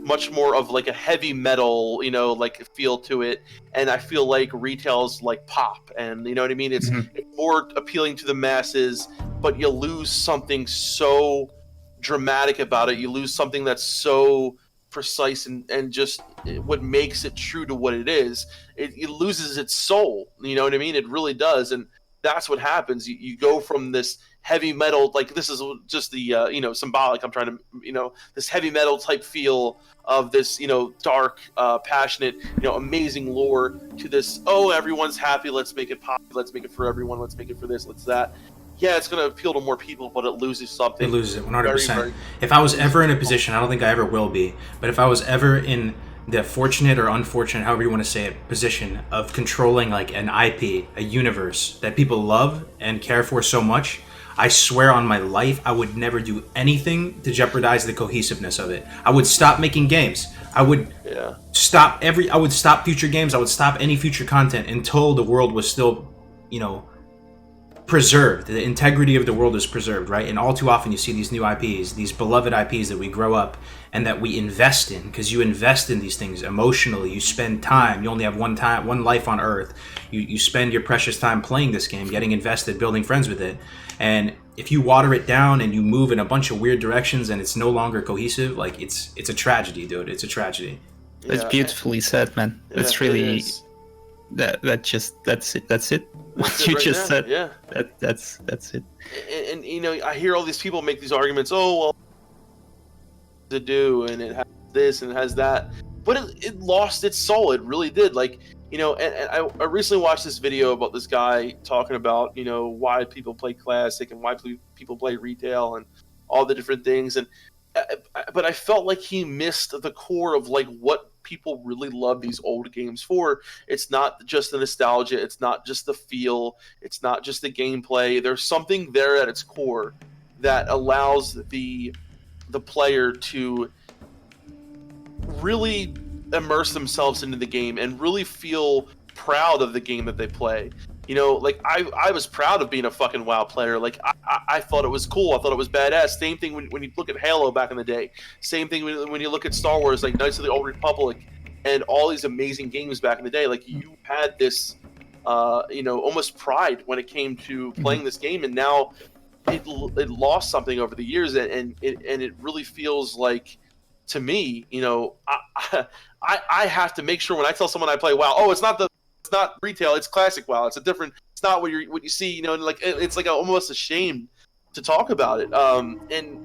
much more of like a heavy metal, like feel to it. And I feel like retail's like pop, and you know what I mean? It's more appealing to the masses, but you lose something so dramatic about it. You lose something that's so precise and just what makes it true to what it is. It loses its soul. You know what I mean? It really does. And that's what happens. You go from this heavy metal, like this is just the symbolic. I'm trying to this heavy metal type feel of this dark, passionate, amazing lore, to this, oh, everyone's happy, let's make it pop, let's make it for everyone, let's make it for this, let's that. Yeah, it's going to appeal to more people, but it loses something. It loses it 100%. If I was ever in a position, I don't think I ever will be, but if I was ever in the fortunate or unfortunate, however you want to say it, position of controlling like an IP, a universe that people love and care for so much, I swear on my life, I would never do anything to jeopardize the cohesiveness of it. I would stop making games. I would stop future games. I would stop any future content until the world was still, preserved. The integrity of the world is preserved, right? And all too often you see these new IPs, these beloved IPs that we grow up and that we invest in, because you invest in these things emotionally. You spend time. You only have one life on Earth. You spend your precious time playing this game, getting invested, building friends with it. And if you water it down and you move in a bunch of weird directions and it's no longer cohesive, like it's a tragedy, dude. It's a tragedy. That's beautifully said, man. That's really that's it. What you right just there. said. Yeah. That's it. And you know, I hear all these people make these arguments. Oh well, to do, and it has this and it has that, but it lost its soul. It really did. Like, you know, and I recently watched this video about this guy talking about, you know, why people play classic and why people play retail and all the different things. And but I felt like he missed the core of like what people really love these old games for. It's not just the nostalgia. It's not just the feel. It's not just the gameplay. There's something there at its core that allows the player to really immerse themselves into the game and really feel proud of the game that they play. You know, like I was proud of being a fucking WoW player. Like I thought it was cool. I thought it was badass. Same thing when you look at Halo back in the day. Same thing when you look at Star Wars, like Knights of the Old Republic, and all these amazing games back in the day. Like you had this, you know, almost pride when it came to playing this game, and now it lost something over the years, and it really feels like, to me, you know, I have to make sure when I tell someone I play WoW, oh, it's not retail, it's classic WoW. It's not what you see, you know, like it's like almost a shame to talk about it. And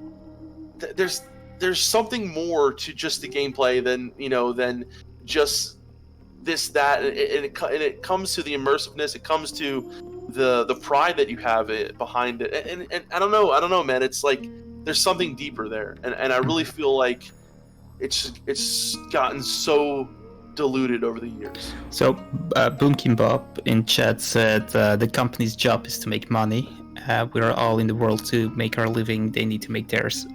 there's something more to just the gameplay than just this, that, and it comes to the immersiveness. It comes to the pride that you have behind it. And I don't know, man. It's like there's something deeper there, and I really feel like it's gotten so diluted over the years. So, Boomkin Bob in chat said the company's job is to make money. We're all in the world to make our living. They need to make theirs.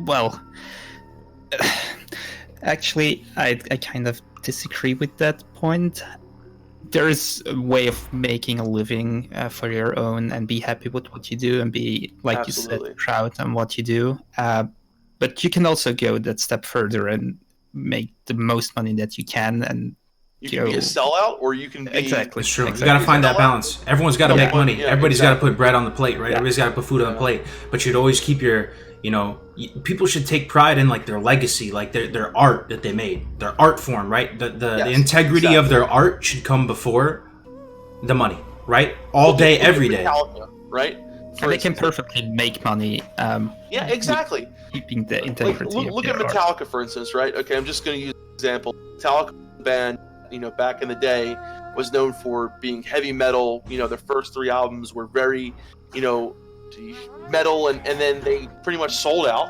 Well, actually, I kind of disagree with that point. There is a way of making a living for your own and be happy with what you do and be, like Absolutely. you said, proud on what you do. But you can also go that step further and make the most money that you can, and you can be a sellout, or you can be exactly. It's true. Exactly. You got to find that balance. Everyone's got to make money. Yeah, Everybody's exactly. got to put bread on the plate, right? Yeah. Everybody's got to put food on the plate. But you'd always keep your, you know, people should take pride in like their legacy, like their art that they made, their art form, right? The integrity of their art should come before the money, right? All day, every day. Right? And they can perfectly make money. Yeah, exactly. Keeping the integrity. Like, look at Metallica, for instance, right? Okay, I'm just going to use an example. Metallica band, you know, back in the day, was known for being heavy metal. You know, their first 3 albums were very, you know, metal, and then they pretty much sold out,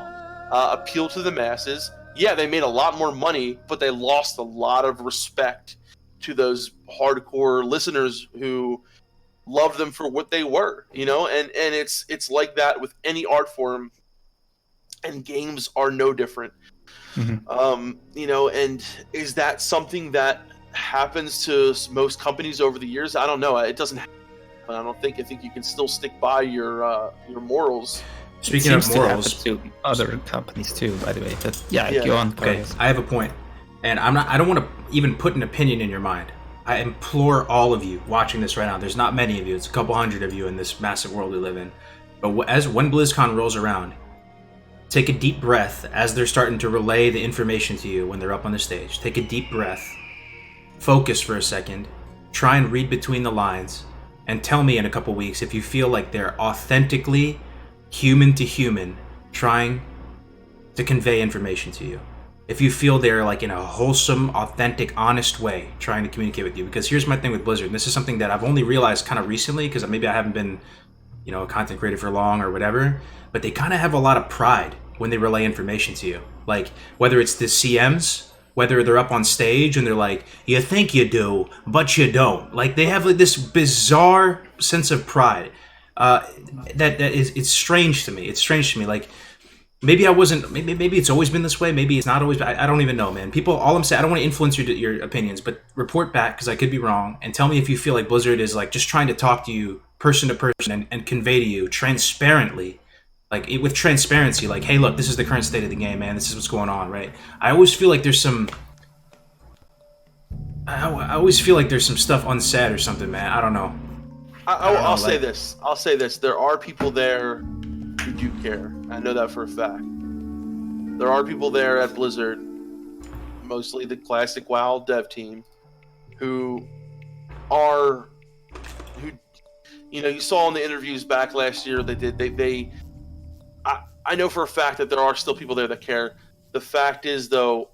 appealed to the masses. Yeah, they made a lot more money, but they lost a lot of respect to those hardcore listeners who loved them for what they were, you know, and it's like that with any art form, and games are no different. Mm-hmm. You know, and is that something that happens to most companies over the years? I don't know. It doesn't happen. I think you can still stick by your morals. Speaking of morals, to other companies too, by the way. But go on. Okay, I have a point, and I don't want to even put an opinion in your mind. I implore all of you watching this right now. There's not many of you. It's a couple hundred of you in this massive world we live in. But when BlizzCon rolls around, take a deep breath as they're starting to relay the information to you when they're up on the stage. Take a deep breath. Focus for a second. Try and read between the lines. And tell me in a couple weeks if you feel like they're authentically, human to human, trying to convey information to you. If you feel they're like in a wholesome, authentic, honest way trying to communicate with you. Because here's my thing with Blizzard, and this is something that I've only realized kind of recently, because maybe I haven't been, you know, a content creator for long or whatever, but they kind of have a lot of pride when they relay information to you. Like, whether it's the CMs, whether they're up on stage and they're like, you think you do, but you don't. Like, they have like this bizarre sense of pride that is, it's strange to me. It's strange to me. Like, maybe I wasn't. Maybe it's always been this way. Maybe it's not always. I don't even know, man. People, all I'm saying, I don't want to influence your opinions, but report back because I could be wrong, and tell me if you feel like Blizzard is like just trying to talk to you person to person and convey to you transparently, like with transparency, like, hey, look, this is the current state of the game, man. This is what's going on, right? I always feel like there's some. I always feel like there's some stuff unsaid or something, man. I don't know. I'll say this. I'll say this. There are people there who do care. I know that for a fact. There are people there at Blizzard, mostly the classic WoW dev team, who you saw in the interviews back last year I know for a fact that there are still people there that care. The fact is, though,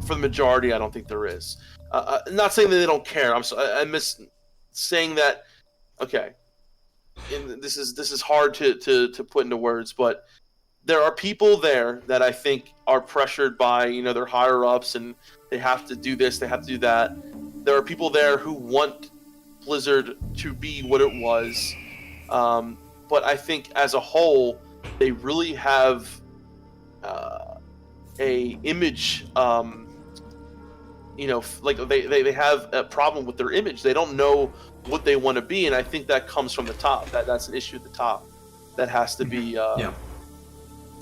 for the majority, I don't think there is. Not saying that they don't care. I miss saying that. Okay, and this is hard to put into words, but there are people there that I think are pressured by their higher ups, and they have to do this, they have to do that. There are people there who want Blizzard to be what it was, but I think as a whole, they really have a image. Like they have a problem with their image. They don't know what they want to be, and I think that comes from the top. That's an issue at the top that has to be. Yeah.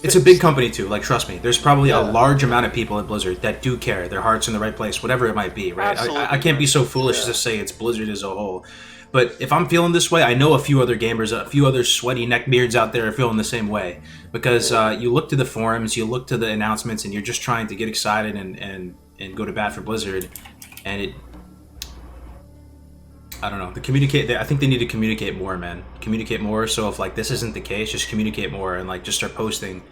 It's a big company too. Like, trust me, there's probably a large amount of people at Blizzard that do care. Their heart's in the right place, whatever it might be, right? I can't be so foolish to say it's Blizzard as a whole. But if I'm feeling this way, I know a few other gamers, a few other sweaty neckbeards out there are feeling the same way. Because you look to the forums, you look to the announcements, and you're just trying to get excited and go to bat for Blizzard. And I don't know. I think they need to communicate more, man. Communicate more. So if like this isn't the case, just communicate more and like just start posting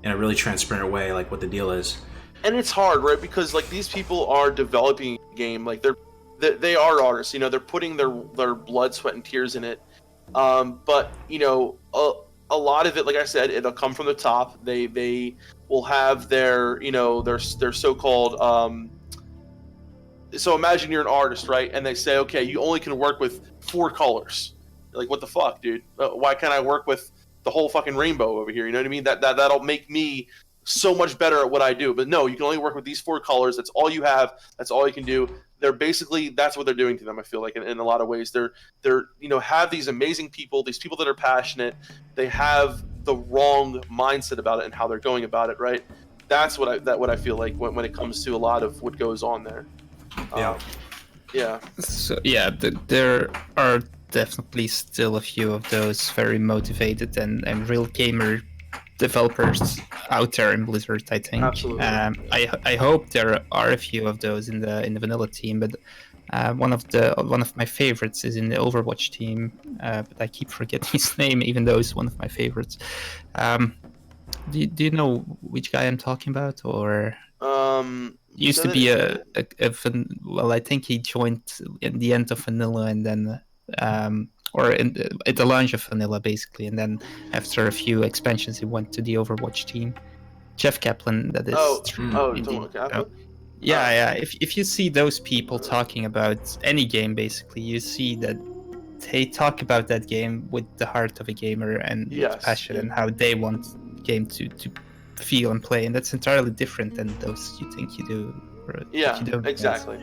in a really transparent way, like what the deal is. And it's hard, right? Because like these people are developing a game, like they are artists. They're putting their blood, sweat, and tears in it. But a lot of it, like I said, it'll come from the top. They will have their so-called. So imagine you're an artist, right? And they say, okay, you only can work with 4 colors. You're like, what the fuck, dude? Why can't I work with the whole fucking rainbow over here? You know what I mean? That'll make me so much better at what I do. But no, you can only work with these 4 colors. That's all you have. That's all you can do. They're basically, that's what they're doing to them. I feel like in a lot of ways, they're have these amazing people, these people that are passionate. They have the wrong mindset about it and how they're going about it, right? That's what I feel like when it comes to a lot of what goes on there. Yeah. So yeah, there are definitely still a few of those very motivated and real gamer developers out there in Blizzard, I think. Absolutely. I hope there are a few of those in the vanilla team, but one of my favorites is in the Overwatch team, but I keep forgetting his name, even though he's one of my favorites. Do you know which guy I'm talking about, or? Used to be I think he joined in the end of vanilla and then at the launch of vanilla basically, and then after a few expansions he went to the Overwatch team. Jeff Kaplan, that is. Kaplan? Yeah. If you see those people talking about any game, basically, you see that they talk about that game with the heart of a gamer and with passion and how they want game to feel and play, and that's entirely different than those you think you do. Yeah, exactly.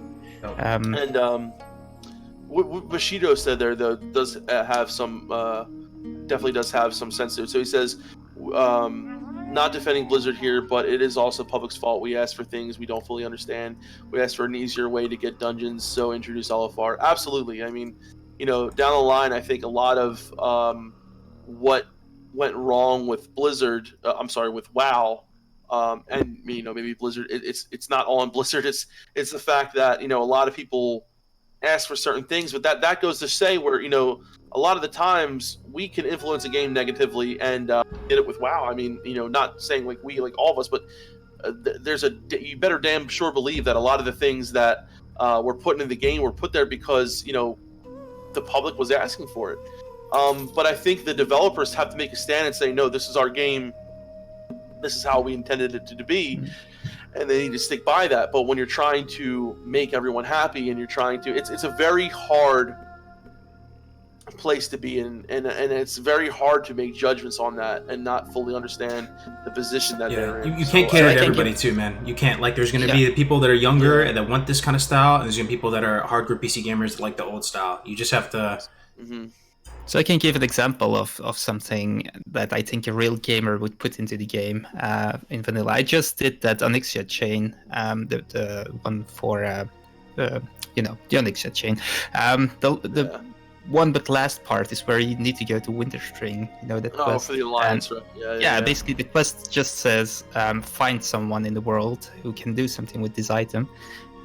What Bushido said there though does have some definitely does have some sense to it. So he says, not defending Blizzard here, but it is also public's fault. We asked for things we don't fully understand. We asked for an easier way to get dungeons, so introduce LFR. Absolutely. I mean, down the line, I think a lot of what went wrong with Blizzard, with WoW, and maybe Blizzard. It's not all on Blizzard. It's the fact that a lot of people ask for certain things, but that goes to say where a lot of the times we can influence a game negatively and get it with WoW. I mean, not saying like we, like all of us, but you better damn sure believe that a lot of the things that were put into the game were put there because the public was asking for it. But I think the developers have to make a stand and say, no, this is our game. This is how we intended it to be. And they need to stick by that. But when you're trying to make everyone happy and you're trying to, it's a very hard place to be in, and it's very hard to make judgments on that and not fully understand the position that they're in. You can't cater to everybody too, man. You can't, like, there's going to be the people that are younger and that want this kind of style, and there's going to be people that are hardcore PC gamers that like the old style. You just have to... So I can give an example of something that I think a real gamer would put into the game in vanilla. I just did that Onyxia chain, the one for the Onyxia chain. The one but last part is where you need to go to Winterstring. You know that quest. For the alliance, right? Yeah. Basically the quest just says find someone in the world who can do something with this item.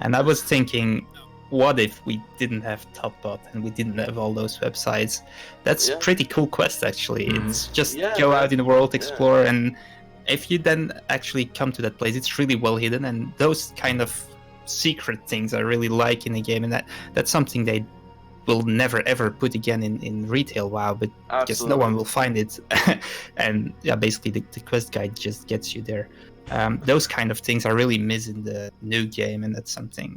And I was thinking, what if we didn't have Topbot and we didn't have all those websites? That's pretty cool quest, actually. It's just go out in the world, explore, and if you then actually come to that place, it's really well hidden. And those kind of secret things I really like in the game, and that's something they will never ever put again in retail WoW, but because no one will find it. And basically the quest guide just gets you there. Those kind of things are really missing the new game, and that's something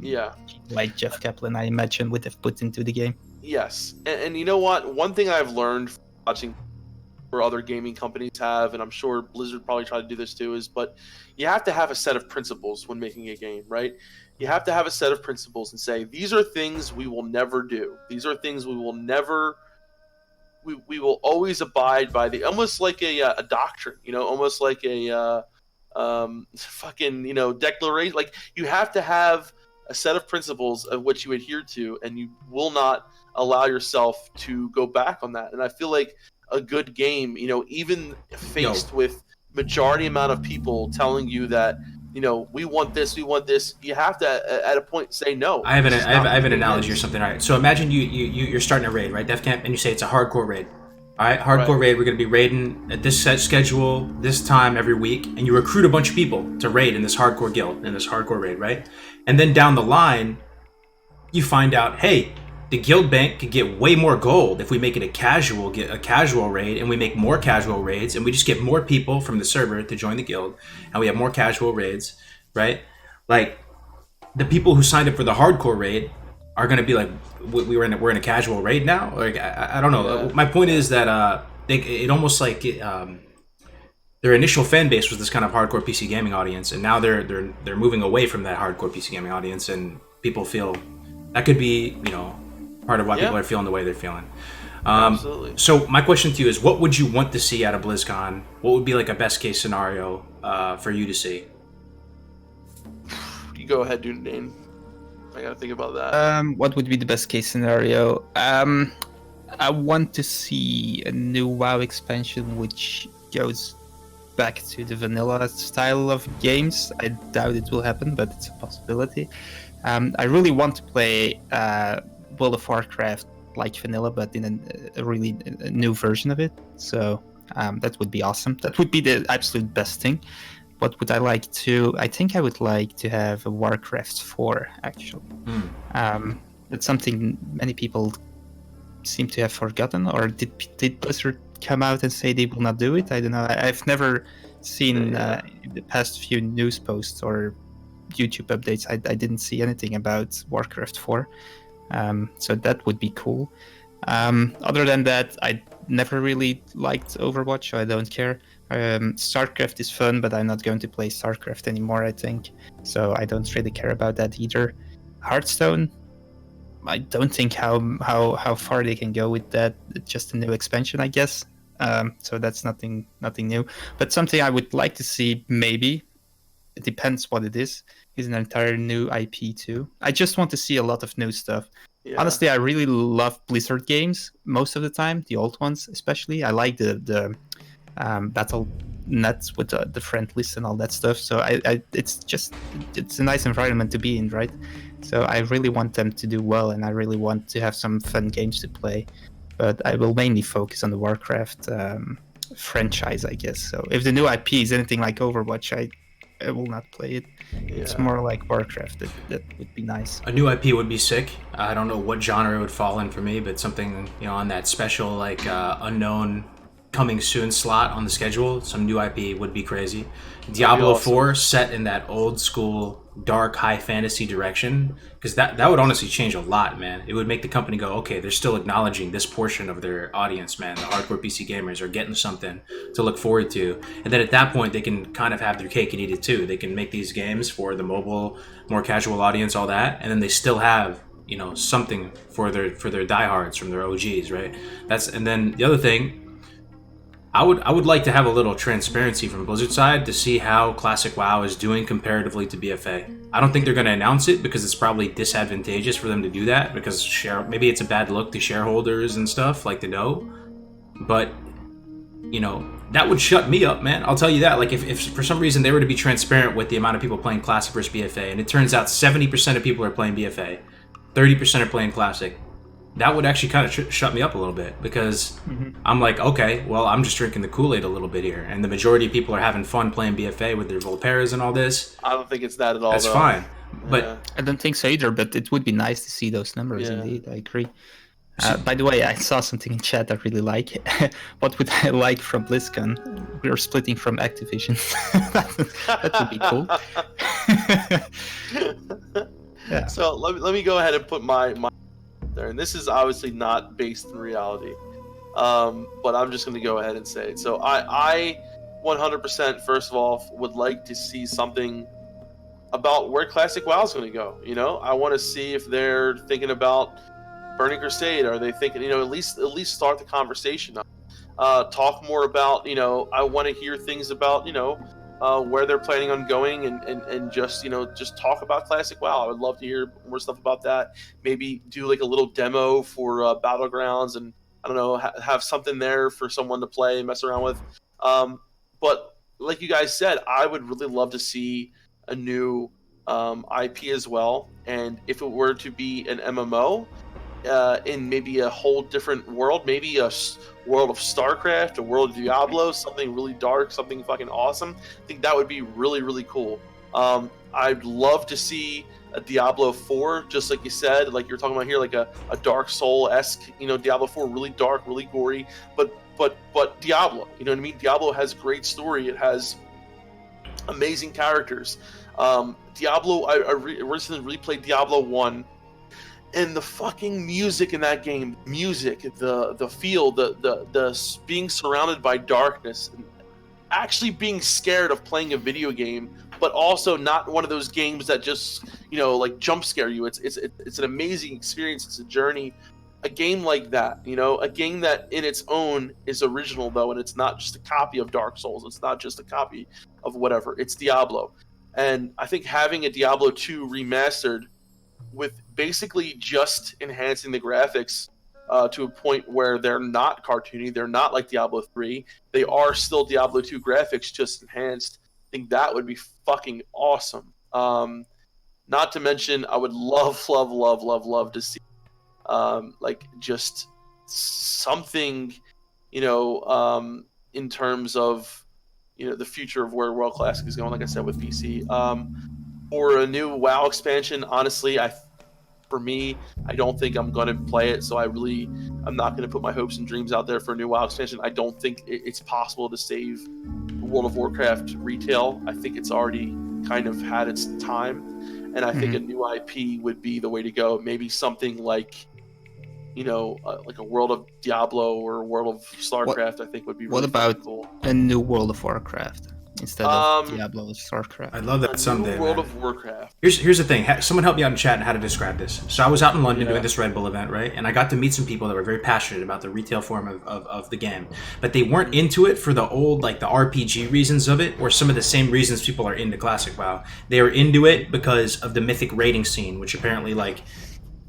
like Jeff Kaplan, I imagine, would have put into the game. Yes, and you know what? One thing I've learned from watching where other gaming companies have, and I'm sure Blizzard probably tried to do this too, but you have to have a set of principles when making a game, right? You have to have a set of principles and say, these are things we will never do. These are things we will never... We will always abide by almost like a doctrine, almost like a declaration. Like, you have to have a set of principles of which you adhere to, and you will not allow yourself to go back on that. And I feel like a good game, even faced with majority amount of people telling you that, we want this, you have to at a point say no. I have an analogy or something. All right, so imagine you're starting a raid, right, Def Camp, and you say it's a hardcore raid. All right, hardcore raid, we're going to be raiding at this set schedule, this time every week, and you recruit a bunch of people to raid in this hardcore guild, in this hardcore raid, right? And then down the line, you find out, hey, the guild bank could get way more gold if we make it a casual raid, and we make more casual raids, and we just get more people from the server to join the guild, and we have more casual raids, right? Like, the people who signed up for the hardcore raid are going to be like, we're in a casual raid now? Like, I don't know. Yeah. My point is that it almost like their initial fan base was this kind of hardcore PC gaming audience, and now they're moving away from that hardcore PC gaming audience, and people feel that could be, part of why people are feeling the way they're feeling. Absolutely. So my question to you is, what would you want to see out of BlizzCon? What would be like a best case scenario for you to see? You go ahead, dude, Dane. I gotta think about that. What would be the best case scenario? I want to see a new WoW expansion which goes back to the vanilla style of games. I doubt it will happen, but it's a possibility. I really want to play World of Warcraft like vanilla, but in a really new version of it. So that would be awesome. That would be the absolute best thing. What would I like to... I think I would like to have a Warcraft 4, actually. That's something many people seem to have forgotten, or did Blizzard come out and say they will not do it? I don't know. I've never seen the past few news posts or YouTube updates. I didn't see anything about Warcraft 4. So that would be cool. Other than that, I never really liked Overwatch, so I don't care. StarCraft is fun, but I'm not going to play StarCraft anymore, I think. So I don't really care about that either. Hearthstone, I don't think how far they can go with that. It's just a new expansion, I guess. So that's nothing new. But something I would like to see, maybe, it depends what it is an entire new IP too. I just want to see a lot of new stuff. Yeah. Honestly, I really love Blizzard games most of the time, the old ones especially. I like the battle nets with the friend list and all that stuff. So it's a nice environment to be in, right? So I really want them to do well, and I really want to have some fun games to play. But I will mainly focus on the Warcraft franchise, I guess. So if the new IP is anything like Overwatch, I will not play it. Yeah. It's more like Warcraft. That would be nice. A new IP would be sick. I don't know what genre it would fall in for me, but something on that special unknown coming soon slot on the schedule, some new IP would be crazy. That'd Diablo be awesome. 4 set in that old school dark high fantasy direction, because that would honestly change a lot, man. It would make the company go, okay, they're still acknowledging this portion of their audience, man. The hardcore PC gamers are getting something to look forward to, and then at that point they can kind of have their cake and eat it too. They can make these games for the mobile, more casual audience, all that, and then they still have, you know, something for their diehards from their OGs, right? And then the other thing, I would like to have a little transparency from Blizzard side to see how Classic WoW is doing comparatively to BFA. I don't think they're going to announce it because it's probably disadvantageous for them to do that, because maybe it's a bad look to shareholders and stuff, like, to know. But, you know, that would shut me up, man. I'll tell you that. Like, if for some reason they were to be transparent with the amount of people playing Classic versus BFA, and it turns out 70% of people are playing BFA, 30% are playing Classic, that would actually kind of shut me up a little bit, because I'm like, okay, well, I'm just drinking the Kool-Aid a little bit here, and the majority of people are having fun playing BFA with their Volperas and all this. I don't think it's that at all. That's though. fine, but Yeah. I don't think so either, but it would be nice to see those numbers. Yeah. Indeed, I agree. By the way, I saw something in chat I really like. What would I like from BlizzCon? We're splitting from Activision. That would be cool. Yeah. So let me go ahead and put my there, and this is obviously not based in reality, but I'm just going to go ahead and say it. So I 100%, first of all, would like to see something about where Classic WoW is going to go. You know, I want to see if they're thinking about Burning Crusade. Are they thinking, you know, at least start the conversation up. Talk more about, you know, I want to hear things about, you know, where they're planning on going, and just, you know, just talk about Classic WoW. I would love to hear more stuff about that. Maybe do like a little demo for Battlegrounds, and I don't know, have something there for someone to play and mess around with. But like you guys said, I would really love to see a new IP as well. And if it were to be an MMO, in maybe a whole different world, maybe a world of StarCraft, a world of Diablo, something really dark, something fucking awesome, I think that would be really, really cool. I'd love to see a Diablo 4, just like you said, like you're talking about here, like a Dark Soul-esque, you know, Diablo 4, really dark, really gory, but Diablo, you know what I mean? Diablo has great story. It has amazing characters. Diablo, I recently replayed Diablo 1, and the fucking music in that game, the feel, the being surrounded by darkness, and actually being scared of playing a video game, but also not one of those games that just, you know, like jump scare you. It's an amazing experience. It's a journey. A game like that, you know, a game that in its own is original though, and it's not just a copy of Dark Souls. It's not just a copy of whatever. It's Diablo, and I think having a Diablo 2 remastered, with basically just enhancing the graphics to a point where they're not cartoony, they're not like Diablo 3, they are still Diablo 2 graphics, just enhanced. I think that would be fucking awesome. Not to mention, I would love to see like just something, you know, in terms of, you know, the future of where World Classic is going, like I said, with PC. For a new WoW expansion, honestly, for me, I don't think I'm going to play it, so I'm not going to put my hopes and dreams out there for a new WoW expansion. I don't think it's possible to save World of Warcraft retail. I think it's already kind of had its time, and I think a new IP would be the way to go. Maybe something like, you know, like a World of Diablo or a World of StarCraft, I think would be really cool. A new World of Warcraft instead of Diablo or StarCraft? I'd love that someday. World man. of Warcraft. Here's the thing. Someone help me out in chat on how to describe this. So I was out in London doing this Red Bull event, right? And I got to meet some people that were very passionate about the retail form of the game. But they weren't into it for the old, like the RPG reasons of it, or some of the same reasons people are into Classic WoW. They were into it because of the mythic raiding scene, which apparently, like,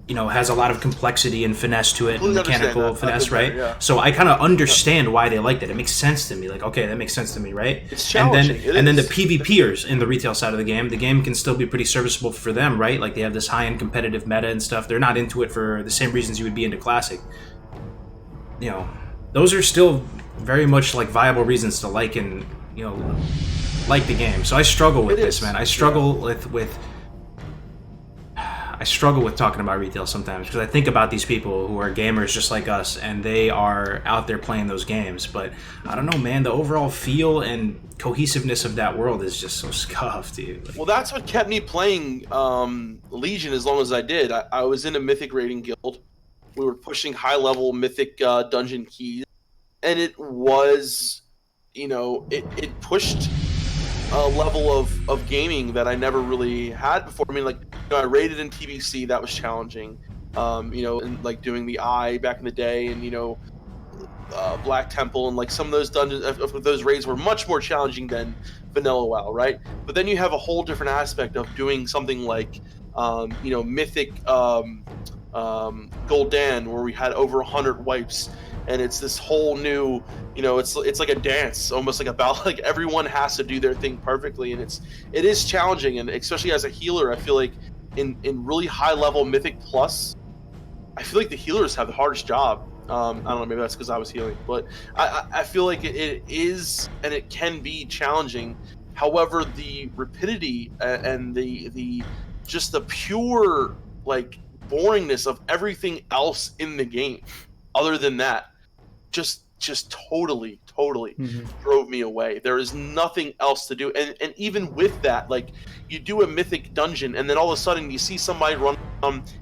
you know, has a lot of complexity and finesse to it, and mechanical finesse, right? Yeah. So I kind of understand why they liked it. It makes sense to me. Like, okay, that makes sense to me, right? It's challenging. And then the PvPers in the retail side of the game can still be pretty serviceable for them, right? Like they have this high-end competitive meta and stuff. They're not into it for the same reasons you would be into Classic. You know, those are still very much like viable reasons to like and, you know, like the game. So I struggle with this, man. I struggle with I struggle with talking about retail sometimes because I think about these people who are gamers just like us, and they are out there playing those games. But I don't know, man. The overall feel and cohesiveness of that world is just so scuffed, dude. Like, Well, that's what kept me playing Legion as long as I did. I was in a Mythic raiding guild. We were pushing high-level Mythic dungeon keys, and it was, it pushed a level of gaming that I never really had before. I mean, like, I raided in TBC, that was challenging. And like doing the Eye back in the day, and Black Temple, and like some of those dungeons, of those raids were much more challenging than vanilla WoW, right? But then you have a whole different aspect of doing something like, Mythic Gul'dan, where we had over 100 wipes, and it's this whole new, it's like a dance, almost like a battle. Like everyone has to do their thing perfectly, and it is challenging, and especially as a healer, I feel like in really high level Mythic Plus, I feel like the healers have the hardest job. I don't know, maybe that's because I was healing, but I feel like it is, and it can be challenging. However, the rapidity and the just the pure like boringness of everything else in the game, other than that, just totally drove me away. There is nothing else to do, and even with that, like, you do a mythic dungeon, and then all of a sudden you see somebody run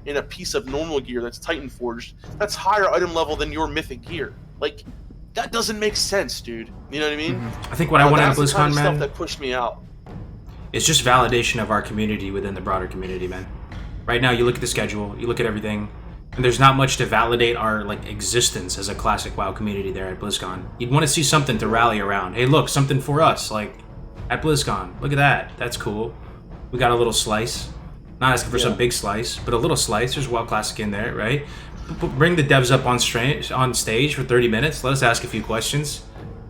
in a piece of normal gear that's Titan forged, that's higher item level than your mythic gear. Like, that doesn't make sense, dude. You know what I mean? I think what I want out of That's the kind BlizzCon, of man, stuff that pushed me out. it's just validation of our community within the broader community, man. Right now, you look at the schedule, you look at everything, and there's not much to validate our like existence as a classic WoW community there at BlizzCon. You'd want to see something to rally around. Hey, look, something for us, like at BlizzCon. Look at that. That's cool. We got a little slice. Not asking for some big slice, but a little slice. There's WoW Classic in there, right? Bring the devs up on stage for 30 minutes. Let us ask a few questions,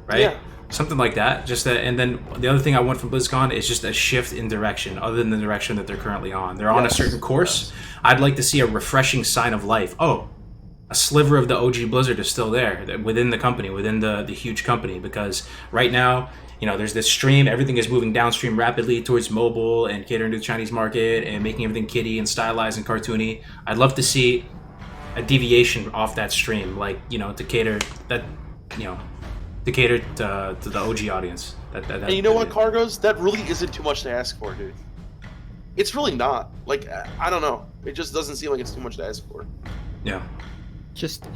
right? Yeah. Something like that. Just that, and then the other thing I want from BlizzCon is just a shift in direction, other than the direction that they're currently on. They're on a certain course. I'd like to see a refreshing sign of life. Oh, a sliver of the OG Blizzard is still there within the company, within the huge company. Because right now, there's this stream. Everything is moving downstream rapidly towards mobile and catering to the Chinese market and making everything kiddie and stylized and cartoony. I'd love to see a deviation off that stream, like to cater that, to cater to the OG audience. And you know what, Cargos? That really isn't too much to ask for, dude. It's really not. Like, I don't know. It just doesn't seem like it's too much to ask for. Yeah. Just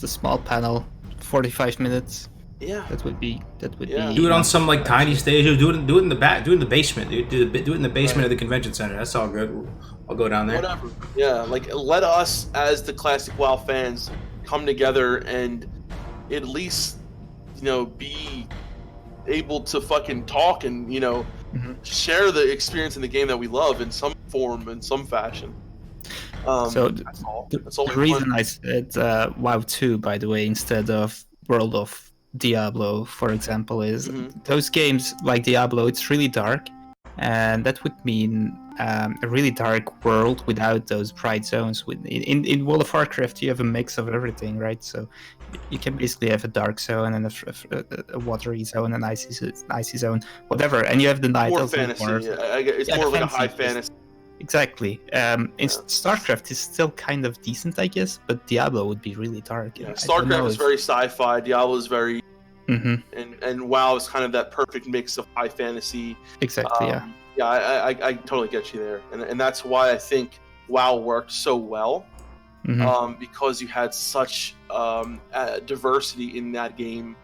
a small panel, 45 minutes. Yeah. That would be. Do it on some like tiny stage. Do it in the back. Do it in the basement, dude. Do it in the basement of the convention center. That's all good. I'll go down there. Whatever. Yeah. Like, let us as the classic WoW fans come together and at least, be able to fucking talk and share the experience in the game that we love in some form, in some fashion. So that's all. The reason I said WoW 2, by the way, instead of World of Diablo, for example, is those games like Diablo, it's really dark, and that would mean a really dark world without those bright zones. In World of Warcraft, you have a mix of everything, right? So you can basically have a dark zone and a watery zone, an icy zone, whatever, and you have the night. More fantasy. It's more like a high fantasy. Exactly. StarCraft is still kind of decent, I guess, but Diablo would be really dark. Yeah, StarCraft is very sci-fi. Diablo is very, and WoW is kind of that perfect mix of high fantasy. Exactly. Yeah, I totally get you there, and that's why I think WoW worked so well, because you had such diversity in that game.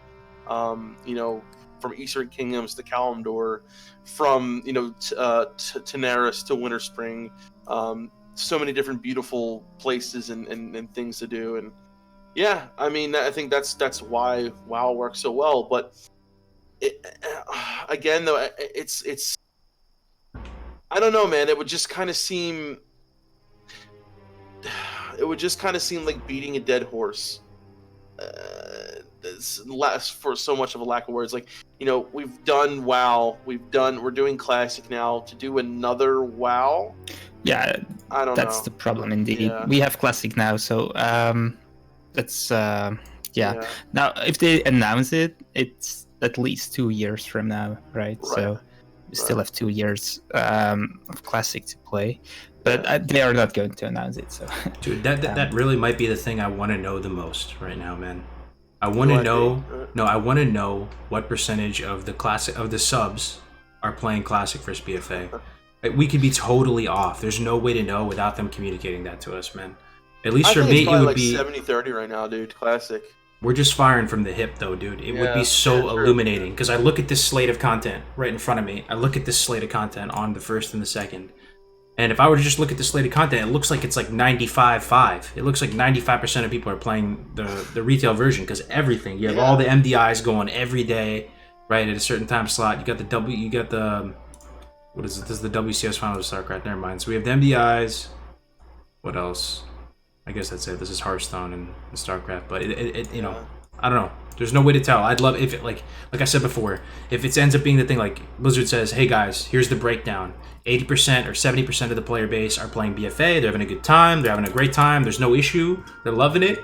From Eastern Kingdoms to Kalimdor, from Daenerys to Winter Spring, so many different beautiful places and things to do, and yeah, I mean, I think that's why WoW works so well. But again, though, it's I don't know, man. It would just kind of seem like beating a dead horse. For so much of a lack of words, like, we've done WoW, we're doing Classic now. To do another WoW, I don't know. That's the problem indeed. Yeah. We have Classic now, so that's Now, if they announce it, it's at least 2 years from now, right? So We still have 2 years of Classic to play, but they are not going to announce it. So, dude, that really might be the thing I want to know the most right now, man. I want to know. No, I want to know what percentage of the subs are playing Classic versus BFA. We could be totally off. There's no way to know without them communicating that to us, man. At least for me, it would be 70-30 right now, dude. Classic. We're just firing from the hip, though, dude. It would be so illuminating because I look at this slate of content right in front of me. I look at this slate of content on the 1st and the 2nd, and if I were to just look at the slate of content, it looks like it's like 95-5. It looks like 95% of people are playing the retail version because everything. You have all the MDIs going every day, right at a certain time slot. You got the what is it? This is the WCS Finals of StarCraft. Never mind. So we have the MDIs. What else? I guess that's it. This is Hearthstone and StarCraft, but it you know, I don't know. There's no way to tell. I'd love if it like I said before, if it ends up being the thing like Blizzard says, hey guys, here's the breakdown. 80% or 70% of the player base are playing BFA. They're having a good time. They're having a great time. There's no issue. They're loving it.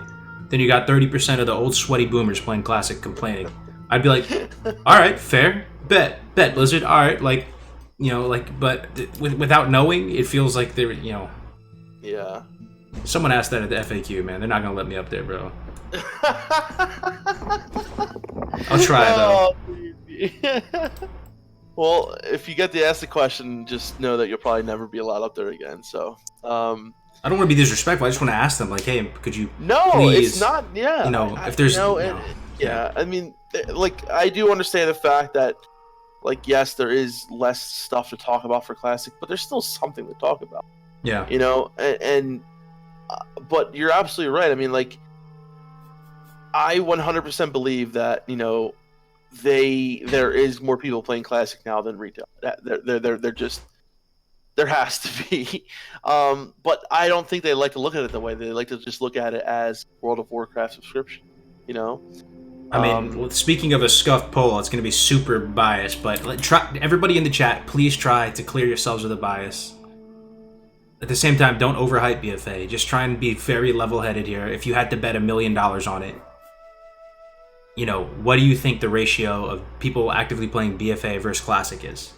Then you got 30% of the old sweaty boomers playing Classic complaining. I'd be like, all right, fair, bet Blizzard. All right, like, you know, like, but without knowing, it feels like they're, you know. Yeah. Someone asked that at the FAQ, man. They're not gonna let me up there, bro. I'll try though. Well, if you get to ask the question, just know that you'll probably never be allowed up there again. So, I don't want to be disrespectful. I just want to ask them, like, hey, could you? No, please, it's not. Yeah, you know, if there's, yeah. I mean, like, I do understand the fact that, like, yes, there is less stuff to talk about for Classic, but there's still something to talk about. Yeah. You know, and but you're absolutely right. I mean, like, I 100% believe that, you know, there is more people playing Classic now than retail. They're just, there has to be. But I don't think they like to look at it that way. They like to just look at it as World of Warcraft subscription, you know? I mean, speaking of a scuffed poll, it's going to be super biased, but everybody in the chat, please try to clear yourselves of the bias. At the same time, don't overhype BFA. Just try and be very level-headed here. If you had to bet $1 million on it, you know, what do you think the ratio of people actively playing BFA versus Classic is?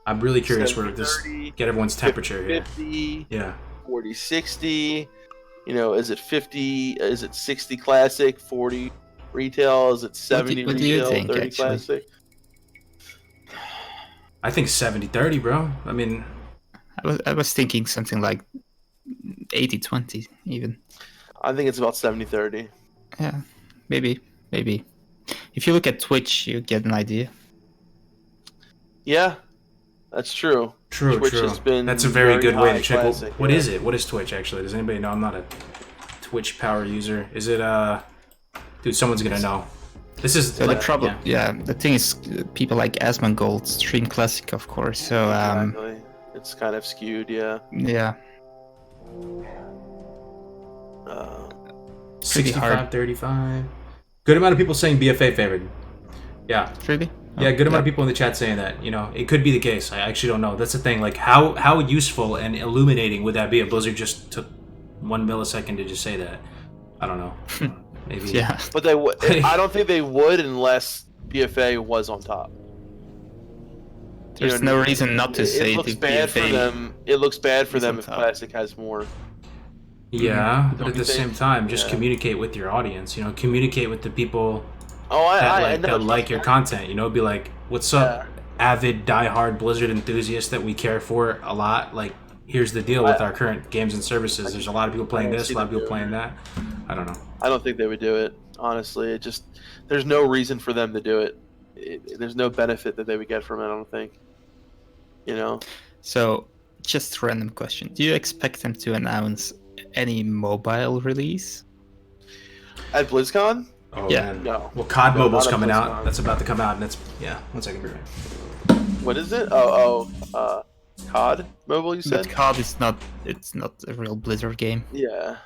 I'm really curious where this get everyone's temperature here. 50, yeah. 40-60. You know, is it 50? Is it 60 Classic, 40 retail? Is it 70 what do retail, you think, 30 actually? Classic? I think 70-30, bro. I mean, I was thinking something like 80-20 even. I think it's about 70-30. Yeah, maybe. If you look at Twitch, you get an idea. Yeah, that's true. True. Has been That's a very good way to check. Classic, What is it? What is Twitch, actually? Does anybody know? I'm not a Twitch power user. Is it, dude, someone's gonna know. This is... So the trouble, the thing is, people like Asmongold stream Classic, of course, so... Exactly. It's kind of skewed, yeah. Yeah. 65-35. Good amount of people saying BFA favored. Yeah. Really? Yeah, good amount of people in the chat saying that. You know, it could be the case. I actually don't know. That's the thing. Like, how useful and illuminating would that be if Blizzard just took 1 millisecond to just say that? I don't know. Maybe. Yeah. But they would. I don't think they would unless BFA was on top. There's no reason not to say it looks bad BFA for them. It looks bad for them if top. Classic has more. Yeah, but Don't at you the think? same time, just Yeah. communicate with your audience. You know, communicate with the people Oh, that know. like your content. You know, be like, "What's up, avid, diehard Blizzard enthusiasts that we care for a lot? Like, here's the deal with our current games and services. There's a lot of people playing this, a lot of people playing that. I don't know. I don't think they would do it. Honestly, it just there's no reason for them to do it. There's no benefit that they would get from it. I don't think. You know. So, just a random question. Do you expect them to announce any mobile release? At BlizzCon? Oh, Yeah. man. No. Well, COD No, Mobile's not at coming out. BlizzCon. That's about to come out, and it's one second. What is it? COD Mobile. You said? But COD is not. It's not a real Blizzard game. Yeah.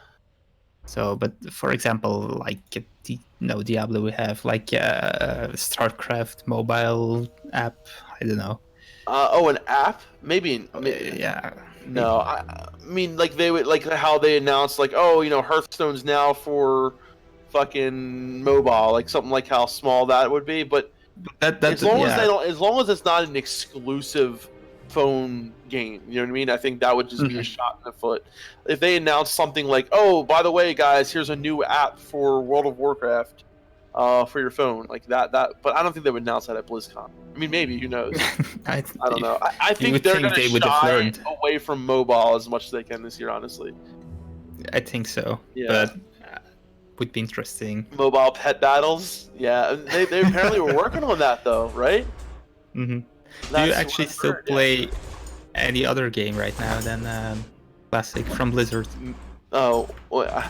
So, but for example, like Diablo, we have like StarCraft mobile app. I don't know. An app? Maybe. Yeah. No, I mean, like they would like how they announced, like, oh, you know, Hearthstone's now for fucking mobile, like something like how small that would be. But as long as they don't, as long as it's not an exclusive phone game, you know what I mean? I think that would just be a shot in the foot. If they announce something like, "Oh, by the way, guys, here's a new app for World of Warcraft for your phone," like that. But I don't think they would announce that at BlizzCon. I mean, maybe, who knows? I don't know. I think they're going to shy away from mobile as much as they can this year, honestly. I think so. Yeah. But would be interesting. Mobile pet battles? Yeah, they apparently were working on that though, right? Mm-hmm. Do you actually still play any other game right now than Classic from Blizzard? Oh, well,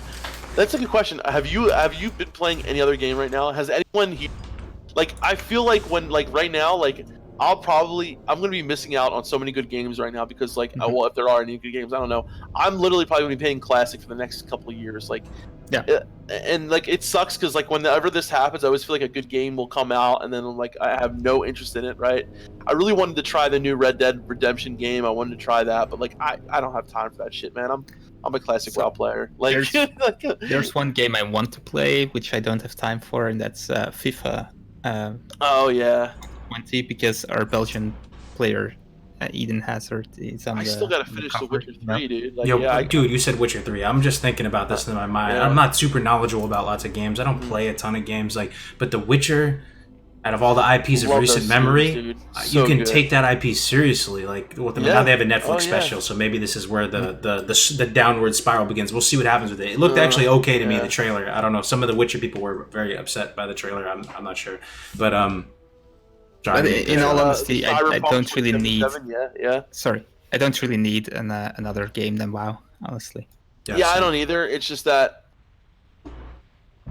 that's a good question. Have you been playing any other game right now? Has anyone here, like, I feel like when, like, right now, like, I'm gonna be missing out on so many good games right now because, like, well, if there are any good games, I don't know. I'm literally probably gonna be playing Classic for the next couple of years, like. Yeah. And like it sucks because like whenever this happens, I always feel like a good game will come out and then like I have no interest in it, right? I really wanted to try the new Red Dead Redemption game. I wanted to try that, but like I don't have time for that shit, man. I'm a classic WoW player. Like there's one game I want to play which I don't have time for, and that's FIFA. Oh yeah. 20 because our Belgian player. Eden Hazard is on I still gotta finish The Witcher 3, dude. Like, dude, you said Witcher 3. I'm just thinking about this in my mind. I'm not super knowledgeable about lots of games. I don't play a ton of games, like, but The Witcher, out of all the IPs of recent memory, you can take that IP seriously. Like, now they have a Netflix special, so maybe this is where the downward spiral begins. We'll see what happens with it. It looked actually okay to me, the trailer. I don't know. Some of the Witcher people were very upset by the trailer. I'm not sure, but But in all honesty, I don't really need. Sorry, I don't really need another game than WoW. Honestly. Yeah, I don't either. It's just that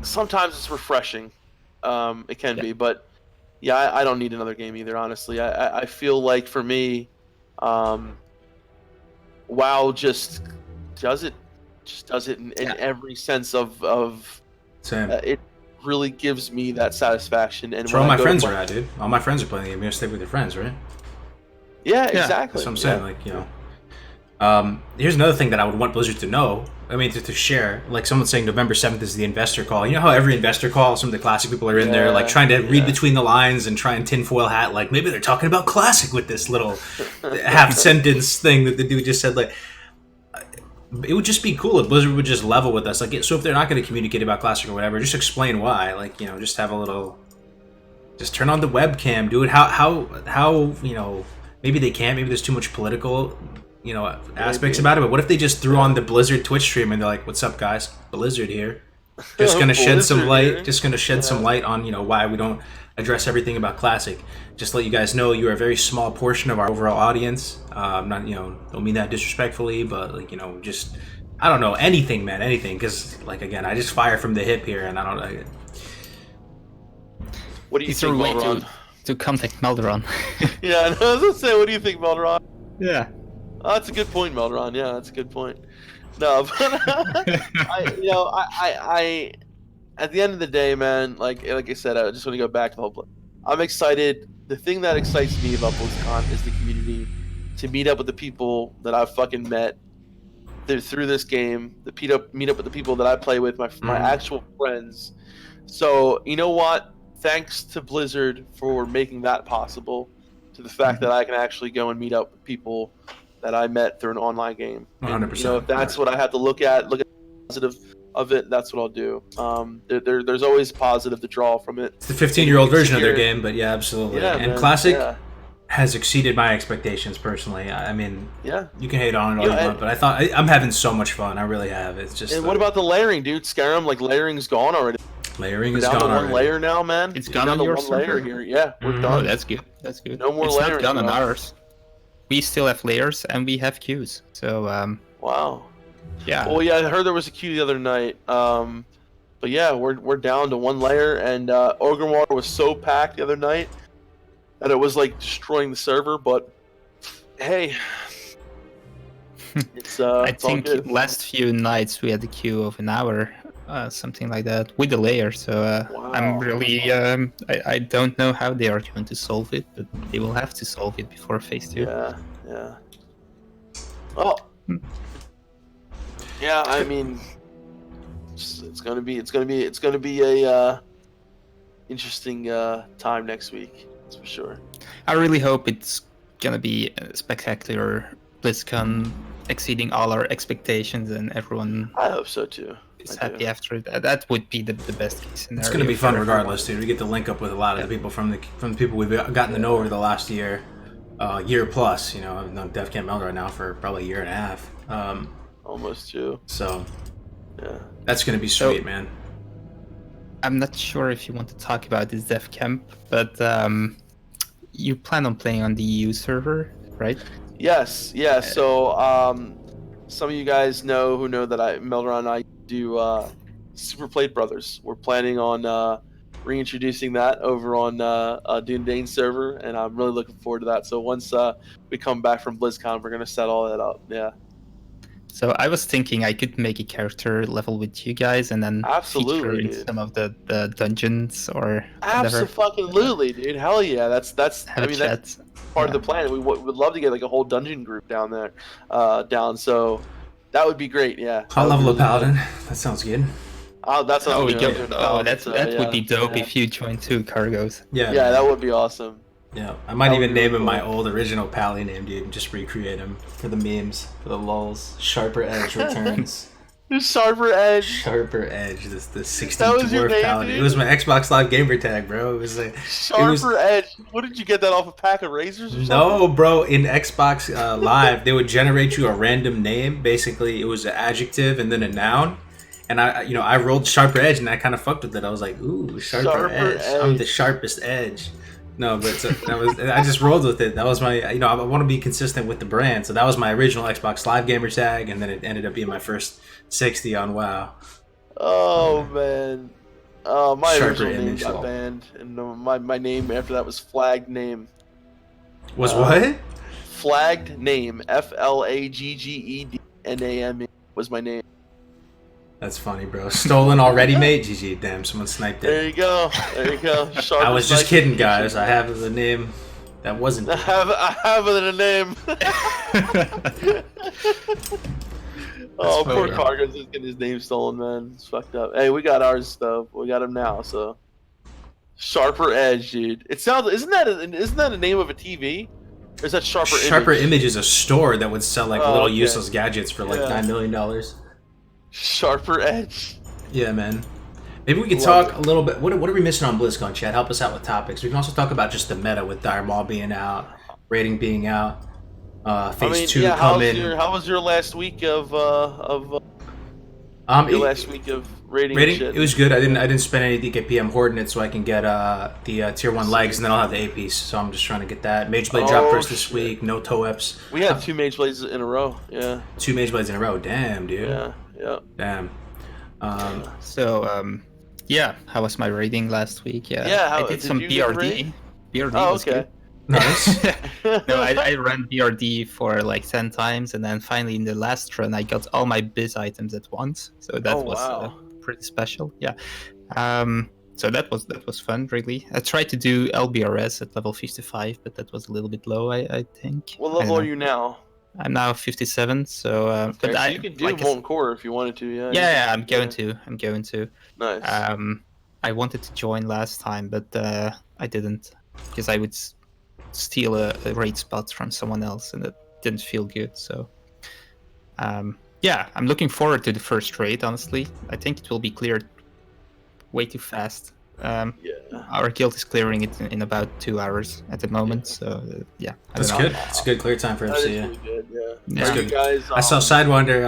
sometimes it's refreshing. It can be, but yeah, I don't need another game either. Honestly, I feel like for me, WoW just does it in every sense of it. Really gives me that satisfaction. And all my friends are at, dude. All my friends are playing the game. You're gonna stay with your friends, right? Yeah, exactly. That's what I'm saying. Like, you know. Here's another thing that I would want Blizzard to know. I mean, to share. Like, someone's saying November 7th is the investor call. You know how every investor call, some of the Classic people are in there, like, trying to read between the lines and try and tinfoil hat. Like, maybe they're talking about Classic with this little half-sentence thing that the dude just said. Like, it would just be cool if Blizzard would just level with us. Like, so if they're not going to communicate about Classic or whatever, just explain why. Like, you know, just have a little, just turn on the webcam, do it. How you know, maybe they can't. Maybe there's too much political, you know, aspects about it. But what if they just threw on the Blizzard Twitch stream and they're like, "What's up, guys? Blizzard here. Just gonna shed some light. Just gonna shed some light on, you know, why we don't address everything about Classic. Just let you guys know you are a very small portion of our overall audience. Not, you know, don't mean that disrespectfully, but like, you know, just, I don't know, anything, man, anything. Because, like, again, I just fire from the hip here, and I don't know. What do you think, Melderon? To contact Melderon. Yeah, I was gonna say, what do you think, Melderon? Yeah. Oh, that's a good point, Melderon. Yeah, that's a good point. No, but I at the end of the day, man, like I said, I just want to go back to the whole play. I'm excited. The thing that excites me about BlizzCon is the community. To meet up with the people that I've fucking met through this game. Meet up with the people that I play with, my actual friends. So, you know what? Thanks to Blizzard for making that possible. To the fact that I can actually go and meet up with people that I met through an online game. 100%. You know, if that's what I have to look at the positive of it, that's what I'll do. There's always positive to draw from it. It's the 15-year-old version of their game, but yeah, absolutely. Yeah, and man, Classic has exceeded my expectations personally. I mean, you can hate on it all you want, but I'm having so much fun. I really have. It's just. And what about the layering, dude? Skyrim, like, layering's gone already. Layering is gone already. One layer now, man. It's gone on your layer here. Yeah, we're done. Oh, that's good. That's good. No more layers. It's not gone on ours. We still have layers and we have queues. So wow. Yeah. Well, yeah, I heard there was a queue the other night. But yeah, we're down to one layer, and Orgrimmar was so packed the other night that it was like destroying the server. But hey, it's I think last few nights we had a queue of an hour, something like that, with the layer. So wow. I'm really I don't know how they are going to solve it, but they will have to solve it before phase 2. Yeah. Oh. Yeah, I mean, it's gonna be a interesting time next week. That's for sure. I really hope it's gonna be a spectacular BlizzCon, exceeding all our expectations, and everyone I hope so too. is I do. happy after that. That would be the best case scenario. It's going to be fun for regardless, dude. We get to link up with a lot of the people from the people we've gotten to know over the last year plus. You know, I've known Def Camp Elder right now for probably a year and a half. Almost too. So Yeah. that's going to be sweet, man. I'm not sure if you want to talk about this Dev Camp, but you plan on playing on the EU server, right? Yes. Yeah. So some of you guys know that Meldron and I do Super Plate Brothers. We're planning on reintroducing that over on Dune Dane server, and I'm really looking forward to that. So once we come back from BlizzCon, we're gonna set all that up. Yeah. So I was thinking I could make a character level with you guys, and then feature in dude. some of the dungeons or whatever. Absolutely, dude. Hell yeah. That's Have a chat. that's part of the plan. We would love to get like a whole dungeon group down there, so that would be great. Yeah. High level of Paladin. That sounds good. Oh, that's what I'm doing. That would be dope if you join 2 cargos. Yeah. Yeah, that would be awesome. Yeah, I might That even would be name really him my cool. old original Pally name, dude, and just recreate him for the memes, for the lulz. Sharper Edge returns. Sharper Edge. Sharper Edge, the 60 That was your dwarf name, Paladin. dude? It was my Xbox Live gamer tag, bro. It was like Sharper Edge. What did you get that off a pack of razors or something? no, bro. In Xbox Live, they would generate you a random name. Basically, it was an adjective and then a noun. And I rolled Sharper Edge, and I kind of fucked with it. I was like, ooh, Sharper Edge. I'm the sharpest edge. No, but I just rolled with it. That was my, I want to be consistent with the brand. So that was my original Xbox Live gamer tag, and then it ended up being my first 60 on WoW. Oh man. My Sharper original name image. got banned, and my name after that was Flagged Name. Was what? Flagged Name. FLAGGEDNAME was my name. That's funny, bro. Stolen already, mate? GG, damn, someone sniped There it. you go. There you go. I was just kidding, guys. I have the name that wasn't. I have it in a name. Oh, funny, poor bro. Cargo's just getting his name stolen, man. It's fucked up. Hey, we got ours though. We got him now, so. Sharper Edge, dude. It sounds. Isn't that a name of a TV? Or is that Sharper Image? Sharper Image is a store that would sell like Oh, little okay. useless gadgets for like Yeah. $9 million. Sharper Edge. Yeah, man. Maybe we could Love talk a little bit. What are we missing on BlizzCon, Chad? Help us out with topics. We can also talk about just the meta with Dire Maul being out, rating being out, phase 2 coming. How was your last week of your It- last week of rating? Rating, Shit? it was good. I didn't spend any DKP. I'm hoarding it so I can get the tier 1 legs, and then I'll have the A piece. So I'm just trying to get that. Mage Blade dropped first this shit. week. No toe-ups. We had 2 Mage Blades in a row. Yeah. 2 Mage Blades in a row. Damn, dude. Yeah. Yeah. Damn. So, yeah, how was my rating last week? Yeah, I how- did did some you get BRD. rated? BRD Oh, was okay. Nice. good. No, I ran BRD for like 10 times, and then finally in the last run, I got all my biz items at once. So that Oh, was wow. pretty special. Yeah. So that was fun, really. I tried to do LBRS at level 55, but that was a little bit low, I think. What I don't level are know. you now? I'm now 57, so but So I you could do like I Molten Core if you wanted to. Yeah. yeah, I'm going to. Nice. I wanted to join last time, but I didn't because I would steal a raid spot from someone else, and it didn't feel good. So, yeah, I'm looking forward to the first raid. Honestly, I think it will be cleared way too fast. Yeah. Our guild is clearing it in about 2 hours at the moment. So yeah, I That's don't know. good. It's a good clear time for That is MC. really good. Yeah. Yeah. Are you guys? I saw Sidewinder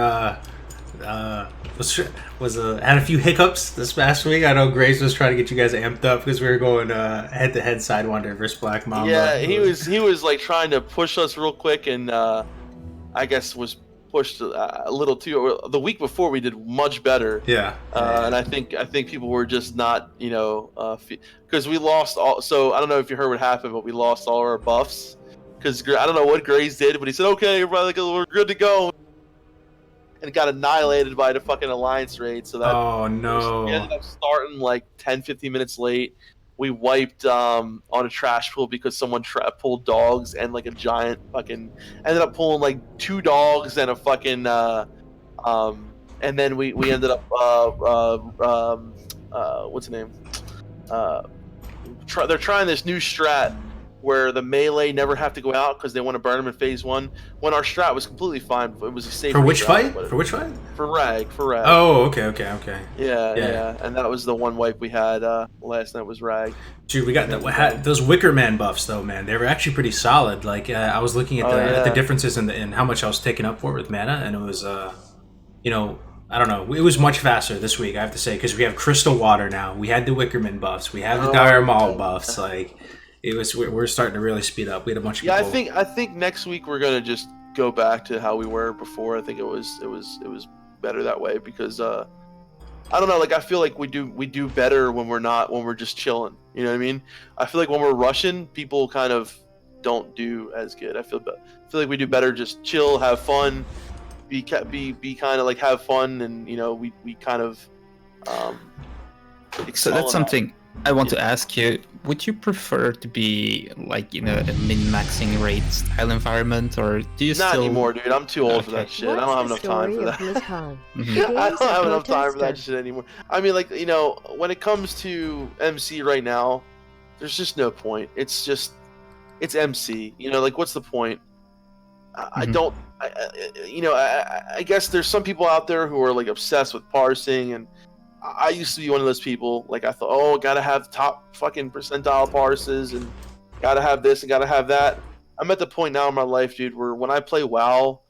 had a few hiccups this past week. I know Grace was trying to get you guys amped up because we were going head to head Sidewinder versus Black Mamba. Yeah, he was like trying to push us real quick, and I guess was pushed a little too. The week before we did much better. Yeah. And I think people were just not, because we lost all. So I don't know if you heard what happened, but we lost all our buffs. Because I don't know what Graves did, but he said, "Okay, everybody, we're good to go," and got annihilated by the fucking alliance raid. So that Oh no. we ended up starting like 10-15 minutes late. We wiped on a trash pool because someone pulled dogs and like a giant fucking ended up pulling like 2 dogs and a fucking and then we ended up what's the name they're trying this new strat where the melee never have to go out because they want to burn them in phase 1. When our strat was completely fine, it was a safe. For which fight? For which fight? For Rag. Oh, okay. Yeah. And that was the one wipe we had last night was Rag. Dude, we got those Wicker Man buffs though, man. They were actually pretty solid. Like I was looking at the differences in how much I was taking up for it with mana, and it was you know, I don't know. It was much faster this week, I have to say, because we have Crystal Water now. We had the Wickerman buffs. We have the Dire Maul buffs. Like, we're starting to really speed up. We had a bunch of people. I think next week we're gonna just go back to how we were before. I think it was better that way because I don't know. Like I feel like we do better when we're just chilling. You know what I mean? I feel like when we're rushing, people kind of don't do as good. I feel like we do better just chill, have fun. Be kind of like have fun, and you know we kind of so that's something I want to ask you. Would you prefer to be like in a min-maxing rate style environment, or do you not still... anymore, dude? I'm too old for that shit. I don't have enough time for that. I don't have enough time for that shit anymore. I mean, like, you know, when it comes to MC right now, there's just no point. It's MC. You know, like what's the point? I don't. I guess there's some people out there who are like obsessed with parsing, and I used to be one of those people. Like I thought, oh, gotta have top fucking percentile parses, and gotta have this and gotta have that. I'm at the point now in my life, dude, where when I play WoW,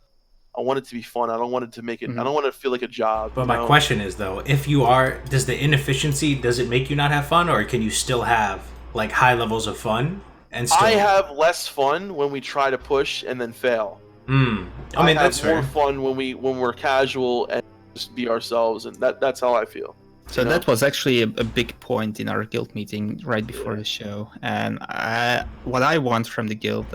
I want it to be fun. I don't want it to make it. I don't want it to feel like a job. But my question is though, if you are, does the inefficiency, does it make you not have fun, or can you still have like high levels of fun? And still... I have less fun when we try to push and then fail. I mean, that's fair. More fun when we're casual and just be ourselves, and that's how I feel. So that was actually a big point in our guild meeting right before the show, and what I want from the guild,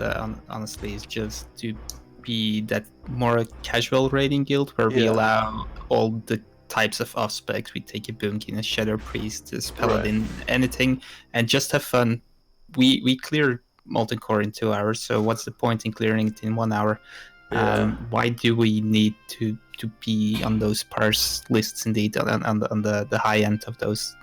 honestly, is just to be that more casual raiding guild where we allow all the types of off specs. We take a Boomkin, a Shadow Priest, a Paladin, anything, and just have fun. We clear Molten Core in 2 hours, so what's the point in clearing it in 1 hour? Why do we need to be on those parse lists indeed, on the high end of those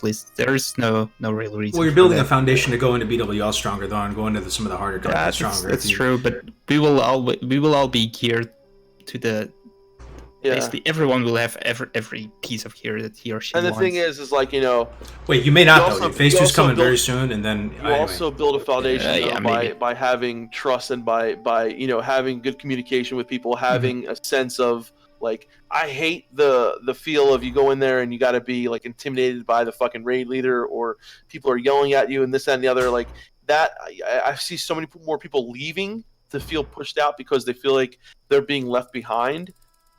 lists? There is no real reason. Well, you're building a foundation to go into BWL stronger, though, and go into some of the harder cards stronger. That's true, but we will all be geared to the... Basically, everyone will have every piece of gear that he or she wants. And the thing is like, you know... Wait, you may not, though. Phase 2's coming very soon, and then... You also build a foundation by having trust and by you know, having good communication with people, having a sense of, like... I hate the feel of you go in there and you gotta be, like, intimidated by the fucking raid leader, or people are yelling at you and this, that, and the other. Like, that... I see so many more people leaving to feel pushed out because they feel like they're being left behind.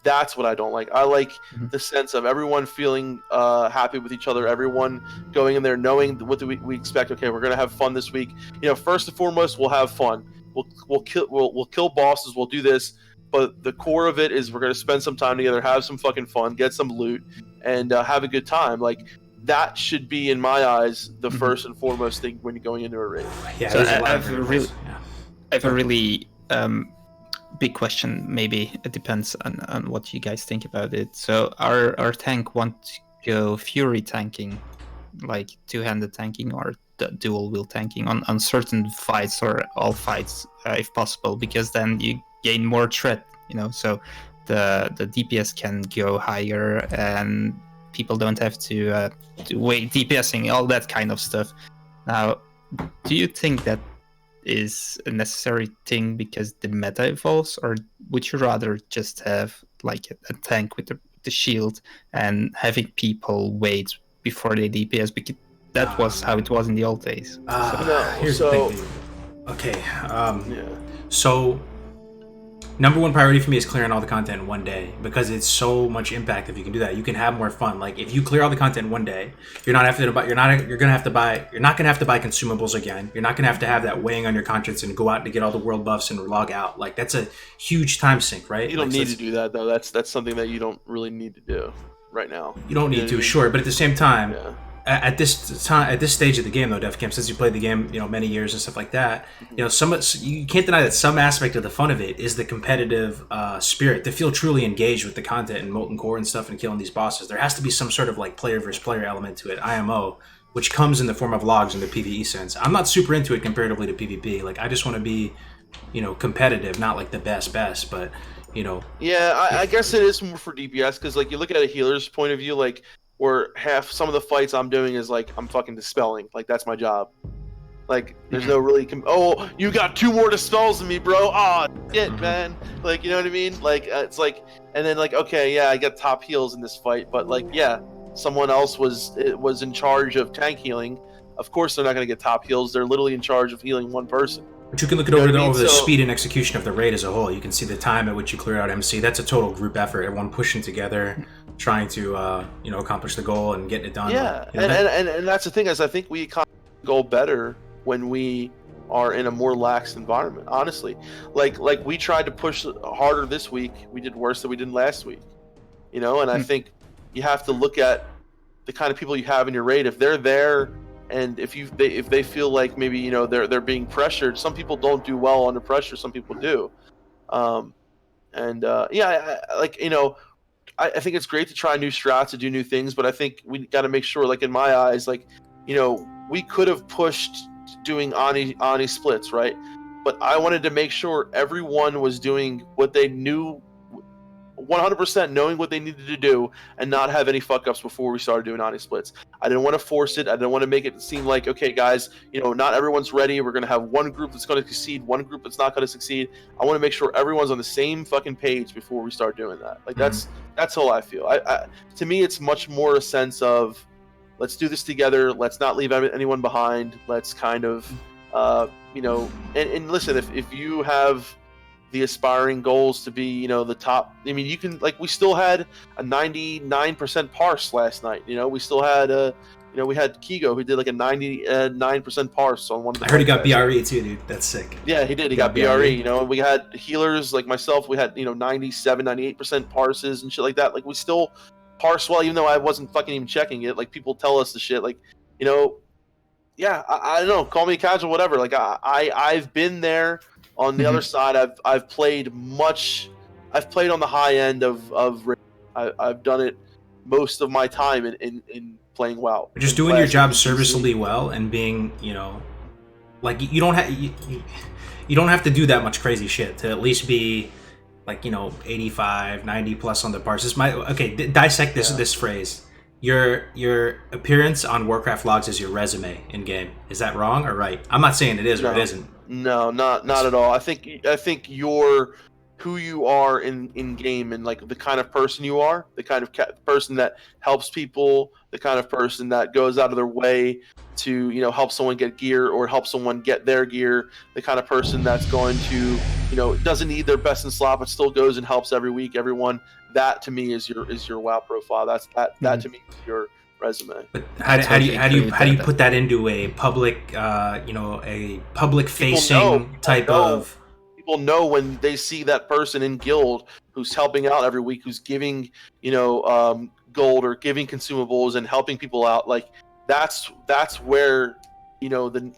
That's what I don't like. I like the sense of everyone feeling happy with each other, everyone going in there knowing what do we expect. Okay, we're gonna have fun this week. You know, first and foremost, we'll have fun. We'll kill bosses. We'll do this, but the core of it is we're gonna spend some time together, have some fucking fun, get some loot, and have a good time. Like that should be, in my eyes, the first and foremost thing when you're going into a raid. Yeah, so I have a really big question. Maybe it depends on what you guys think about it. So our tank want to go fury tanking, like two-handed tanking or dual wheel tanking on certain fights or all fights if possible, because then you gain more threat, you know, so the DPS can go higher and people don't have to wait DPSing, all that kind of stuff. Now, do you think that is a necessary thing because the meta evolves, or would you rather just have like a tank with the shield and having people wait before they DPS, because that was how it was in the old days? Here's the thing, dude. Okay, so number one priority for me is clearing all the content in one day, because it's so much impact. If you can do that, you can have more fun. Like if you clear all the content in one day, you're not gonna have to buy consumables again. You're not gonna have to have that weighing on your conscience and go out to get all the world buffs and log out. Like that's a huge time sink, right? You don't need to do that though. That's something that you don't really need to do right now. You don't need to, sure, but at the same time, at this stage of the game, though, DefCamp, since you played the game, you know, many years and stuff like that, you know, you can't deny that some aspect of the fun of it is the competitive spirit, to feel truly engaged with the content and Molten Core and stuff and killing these bosses. There has to be some sort of like player versus player element to it, IMO, which comes in the form of logs in the PvE sense. I'm not super into it comparatively to PvP. Like, I just want to be, competitive, not like the best, but, Yeah, I guess it is more for DPS because like you look at a healer's point of view, like where half some of the fights I'm doing is like I'm fucking dispelling, like that's my job. Like there's no really oh, you got 2 more dispels than me, bro. Oh shit, man. Like, you know what I mean? Like it's like, and then like, okay, yeah, I got top heals in this fight, but like, yeah, someone else was in charge of tank healing. Of course they're not going to get top heals. They're literally in charge of healing one person. But you can look at over the speed and execution of the raid as a whole. You can see the time at which you clear out MC. That's a total group effort. Everyone pushing together, trying to accomplish the goal and getting it done. Yeah, and that's the thing is I think we go better when we are in a more lax environment. Honestly, like we tried to push harder this week. We did worse than we did last week. And I think you have to look at the kind of people you have in your raid. If they're there. And if they feel like maybe they're being pressured, some people don't do well under pressure. Some people do, I think it's great to try new strats, to do new things, but I think we got to make sure, like in my eyes, like we could have pushed doing Ani splits, right? But I wanted to make sure everyone was doing what they knew. 100% knowing what they needed to do and not have any fuck ups before we started doing Ani splits. I didn't want to force it. I didn't want to make it seem like, okay, guys, not everyone's ready. We're going to have one group that's going to succeed, one group that's not going to succeed. I want to make sure everyone's on the same fucking page before we start doing that. Like that's how I feel. To me, it's much more a sense of let's do this together. Let's not leave anyone behind. Let's kind of, and listen, if you have the aspiring goals to be, the top. I mean, you can, like, we still had a 99% parse last night. We still had we had Kigo who did like a 99% parse on one of the. I heard he got BRE too, dude. That's sick. Yeah, he did. He got BRE. And we had healers like myself. We had 97, 98% parses and shit like that. Like we still parse well, even though I wasn't fucking even checking it. Like people tell us the shit. Like yeah, I don't know. Call me casual, whatever. Like I've been there. On the other side, I've played I've played on the high end of I've done it most of my time in playing WoW. Just doing your job serviceably well and being, like you don't have to do that much crazy shit to at least be like 85, 90 plus on the parts. Dissect this phrase. Your appearance on Warcraft logs is your resume in game. Is that wrong or right? I'm not saying it is or it isn't. No, not at all. I think you're who you are in game and like the kind of person you are, the kind of person that helps people, the kind of person that goes out of their way to help someone get gear or help someone get their gear, the kind of person that's going to doesn't need their best in slot but still goes and helps every week everyone. That to me is your WoW profile. That to me is your resume. But how do you put that into a public a public facing type of? People know when they see that person in guild who's helping out every week, who's giving gold or giving consumables and helping people out. Like that's where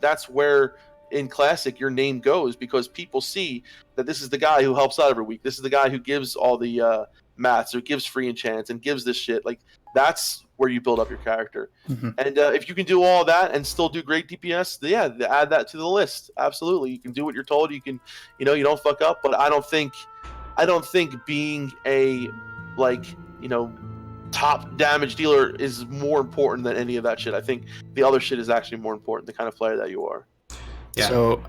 that's where in Classic your name goes, because people see that this is the guy who helps out every week. This is the guy who gives all the mats or gives free enchants and gives this shit. Like that's where you build up your character. And if you can do all that and still do great DPS, add that to the list. Absolutely, you can do what you're told. You can, you don't fuck up. But I don't think being a top damage dealer is more important than any of that shit. I think the other shit is actually more important. The kind of player that you are. Yeah. So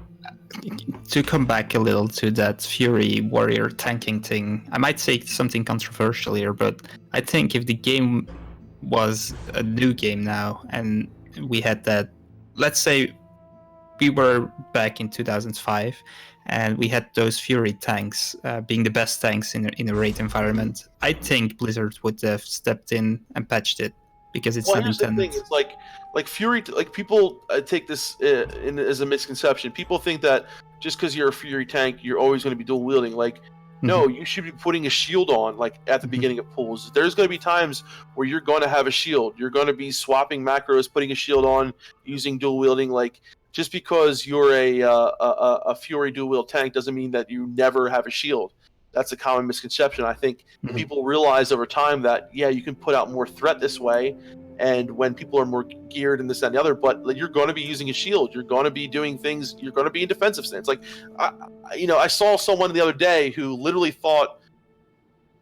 to come back a little to that Fury Warrior tanking thing, I might say something controversial here, but I think if the game was a new game now and we had that, let's say we were back in 2005 and we had those Fury tanks being the best tanks in a raid environment, I think Blizzard would have stepped in and patched it, because it's not intended. The thing. It's like Fury, like people take this as a misconception. People think that just because you're a Fury tank, you're always going to be dual wielding. Like, no, you should be putting a shield on, like at the beginning of pulls. There's going to be times where you're going to have a shield. You're going to be swapping macros, putting a shield on, using dual wielding. Like, just because you're a Fury dual wield tank doesn't mean that you never have a shield. That's a common misconception. I think people realize over time that, you can put out more threat this way, and when people are more geared and this that, and the other, but like, you're going to be using a shield, you're going to be doing things, you're going to be in defensive stance. Like I saw someone the other day who literally thought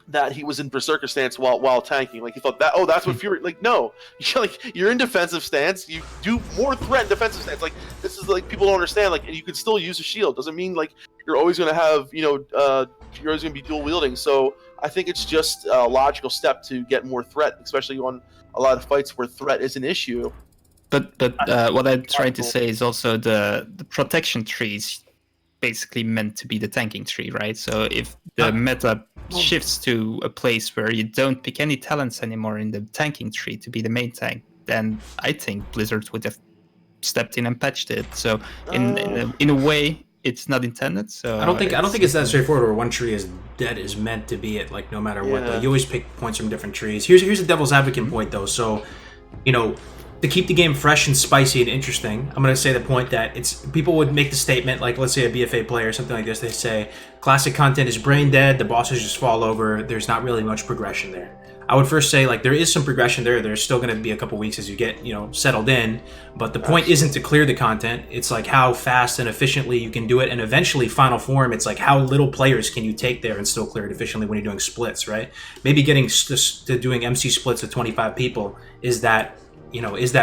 that he was in berserker stance while tanking. Like he thought that, oh, that's what Fury. Like no, you're in defensive stance. You do more threat in defensive stance. Like this is like people don't understand. Like and you can still use a shield. Doesn't mean like you're always going to have you're always going to be dual wielding. So I think it's just a logical step to get more threat, especially on a lot of fights where threat is an issue. But what I'm trying to say is also the protection trees basically meant to be the tanking tree, right? So if the meta shifts to a place where you don't pick any talents anymore in the tanking tree to be the main tank, then I think Blizzard would have stepped in and patched it. So in a way, it's not intended. So I don't think it's that straightforward. Where one tree is dead is meant to be it. Like no matter what, though. You always pick points from different trees. Here's a devil's advocate point though. So, to keep the game fresh and spicy and interesting, I'm going to say the point that people would make the statement, like let's say a BFA player or something like this, they say classic content is brain dead, the bosses just fall over, there's not really much progression there. I would first say like there is some progression there. There's still going to be a couple weeks as you get settled in, but the point isn't to clear the content. It's like how fast and efficiently you can do it, and eventually final form. It's like how little players can you take there and still clear it efficiently when you're doing splits, right? Maybe getting to doing MC splits with 25 people is that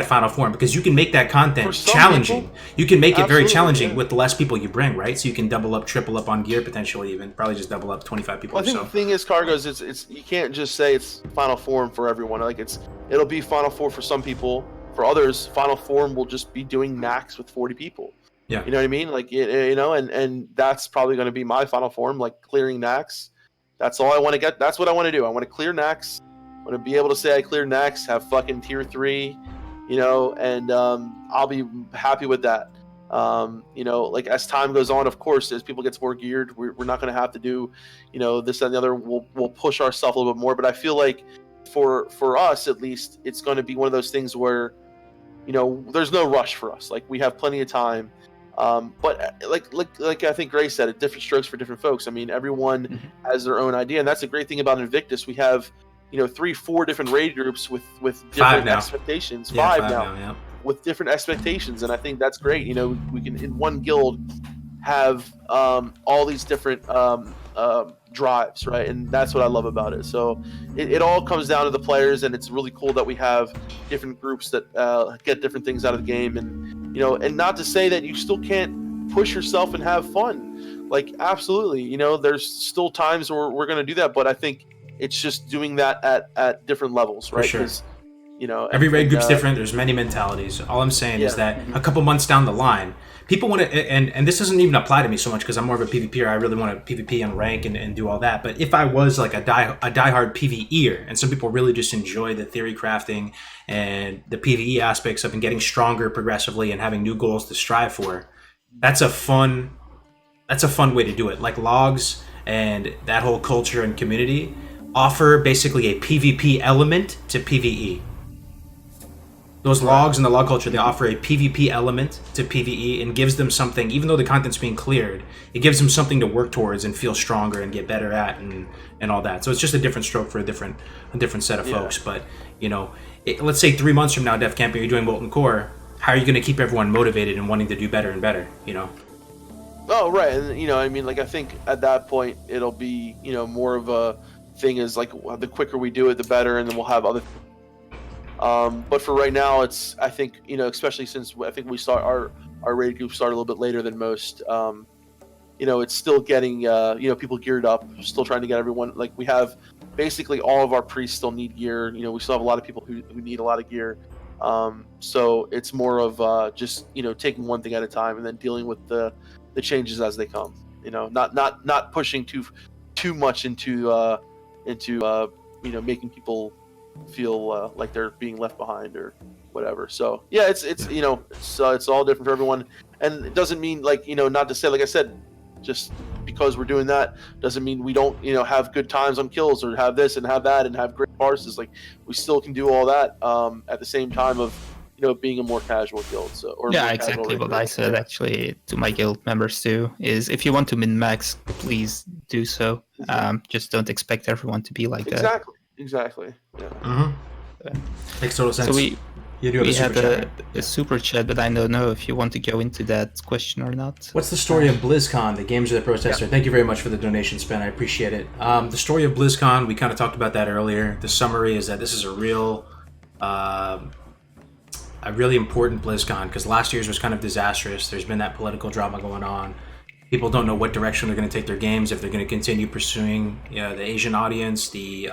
final form, because you can make that content challenging. People, you can make it very challenging with the less people you bring, right? So you can double up, triple up on gear potentially, even probably just double up 25 people. Well, I think the thing is, Cargos, it's you can't just say it's final form for everyone. Like it'll be final form for some people. For others, final form will just be doing max with 40 people. Yeah, you know what I mean? Like and that's probably going to be my final form, like clearing Nax. That's all I want to get. That's what I want to do. I want to clear Nax. I want to be able to say I cleared Nax, have fucking tier 3, and I'll be happy with that. Like as time goes on, of course, as people get more geared, we're not going to have to do, this and the other. We'll push ourselves a little bit more, but I feel like for us at least, it's going to be one of those things where, there's no rush for us. Like we have plenty of time. But like I think Gray said, it different strokes for different folks. I mean, everyone has their own idea, and that's the great thing about Invictus. We have 3-4 different raid groups with different expectations. Five now, with different expectations, and I think that's great. We can in one guild have all these different drives, right? And that's what I love about it. So it all comes down to the players, and it's really cool that we have different groups that get different things out of the game, and and not to say that you still can't push yourself and have fun. Like absolutely, there's still times where we're going to do that, but I think it's just doing that at different levels, right? For sure. Every raid group's different. There's many mentalities. All I'm saying is that a couple months down the line, people want to, and this doesn't even apply to me so much because I'm more of a PvPer. I really want to PvP and rank and do all that. But if I was like a diehard PvEer, and some people really just enjoy the theory crafting and the PvE aspects of and getting stronger progressively and having new goals to strive for, that's a fun way to do it. Like logs and that whole culture and community offer basically a PvP element to PvE. Those logs and the log culture, they offer a PvP element to PvE and gives them something, even though the content's being cleared, it gives them something to work towards and feel stronger and get better at and all that. So it's just a different stroke for a different set of folks. But, let's say 3 months from now, Def Camp, you're doing Molten Core, how are you going to keep everyone motivated and wanting to do better and better, Oh, right. And, I think at that point, it'll be, more of a thing is like the quicker we do it, the better, and then we'll have other but for right now, it's I think especially since I think we start our raid group started a little bit later than most. It's still getting people geared up, still trying to get everyone, like we have basically all of our priests still need gear. We still have a lot of people who need a lot of gear. So it's more of just taking one thing at a time and then dealing with the changes as they come. Not pushing too much into making people feel like they're being left behind or whatever. So yeah, it's all different for everyone, and it doesn't mean not to say, like I said, just because we're doing that doesn't mean we don't have good times on kills or have this and have that and have great parses. Like we still can do all that at the same time of being a more casual guild. So exactly what I said actually to my guild members too is if you want to min-max, please do so. Just don't expect everyone to be like that. Exactly. Yeah. Makes total sense. So we you do have we a super had chat. a super chat, but I don't know if you want to go into that question or not. What's the story of BlizzCon? The games of the protester. Thank you very much for the donation, Spen. I appreciate it. The story of BlizzCon, we kind of talked about that earlier. The summary is that this is a really important BlizzCon because last year's was kind of disastrous. There's been that political drama going on. People don't know what direction they're going to take their games, if they're going to continue pursuing the Asian audience, the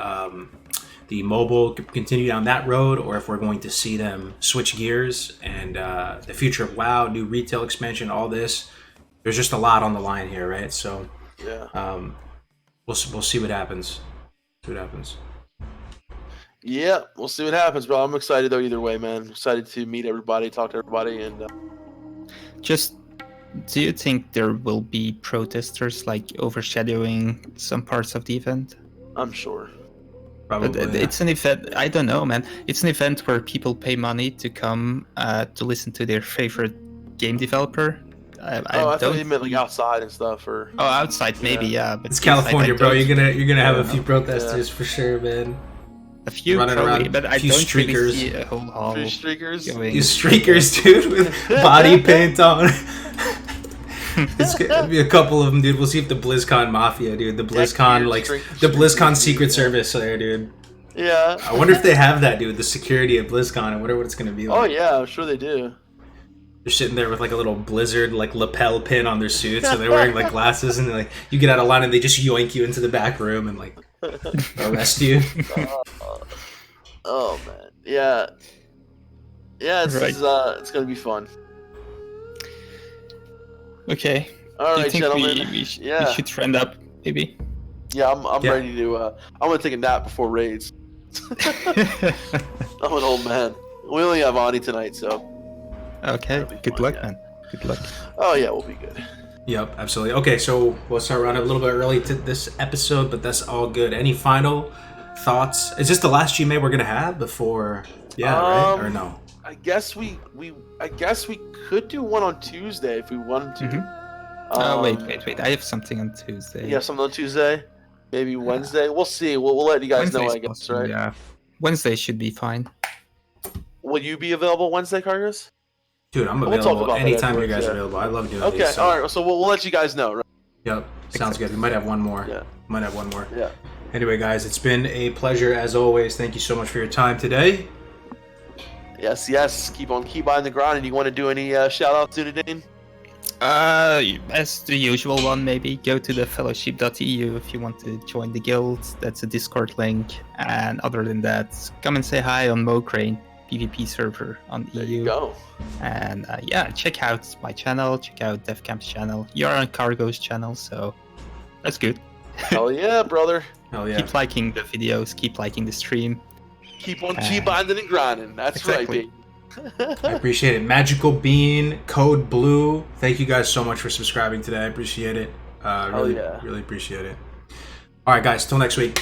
mobile, continue down that road, or if we're going to see them switch gears and the future of WoW, new retail expansion, all this. There's just a lot on the line here, right? So Yeah. we'll see what happens. See what happens. Yeah, we'll see what happens, bro. I'm excited though. Either way, man. I'm excited to meet everybody, talk to everybody, and Just, do you think there will be protesters like overshadowing some parts of the event? I'm sure. Probably. But it's an event. I don't know, man. It's an event where people pay money to come to listen to their favorite game developer. I thought you meant like outside and stuff, or outside maybe, yeah. But It's inside, California, I bro. don't- You're gonna have a few protesters for sure, man. a few running probably, around, but I few don't really streakers. see a whole hall Few streakers. going. These streakers, dude, with body paint on. It's gonna be a couple of them, dude. We'll see if the BlizzCon Mafia, dude. The BlizzCon, like, the BlizzCon Secret Service there, dude. Yeah. I wonder if they have that, dude. The security at BlizzCon. I wonder what it's gonna be like. Oh yeah, I'm sure they do. They're sitting there with like a little Blizzard like lapel pin on their suits, and they're wearing like glasses, and like you get out of line and they just yoink you into the back room and like arrest you. Oh man, yeah, yeah. It's gonna be fun. Okay. All Do you right, think gentlemen. we Yeah. should trend up, maybe? Yeah, I'm Yeah. ready to. I'm gonna take a nap before raids. I'm an old man. We only have Ani tonight, so. Okay, That'll be good fun, luck, yeah. man. Good luck. Oh yeah, we'll be good. Yep, absolutely. Okay, so we'll start running a little bit early to this episode, but that's all good. Any final thoughts? Is this the last GMA we're gonna have before? Yeah, right? Or no? I guess we could do one on Tuesday if we wanted to. Oh, wait. I have something on Tuesday. You have something on Tuesday? Maybe Wednesday? We'll see. We'll let you guys know, Wednesday's I guess, possible, right? Yeah. Wednesday should be fine. Will you be available Wednesday, Cargus? Dude, I'm We'll talk available about that anytime you afterwards, guys are yeah. available. I love doing Okay, these. So. all right. So we'll let you guys know, right? Yep, sounds good. We might have one more. Yeah. Might have one more. Yeah. Anyway, guys, it's been a pleasure as always. Thank you so much for your time today. Yes. Keep on the grind. And you want to do any shout outs to today? As the usual one, maybe go to the fellowship.eu if you want to join the guild. That's a Discord link. And other than that, come and say hi on Mocrane PvP server on There EU. you go. And yeah, check out my channel, check out DevCamp's channel. You're on Cargo's channel, so that's good. Hell yeah, brother. Hell yeah. Keep liking the videos, keep liking the stream. Keep on binding and grinding. That's Exactly. right, baby. I appreciate it. Magical Bean, Code Blue. Thank you guys so much for subscribing today. I appreciate it. Really, yeah. really appreciate it. All right, guys. Till next week.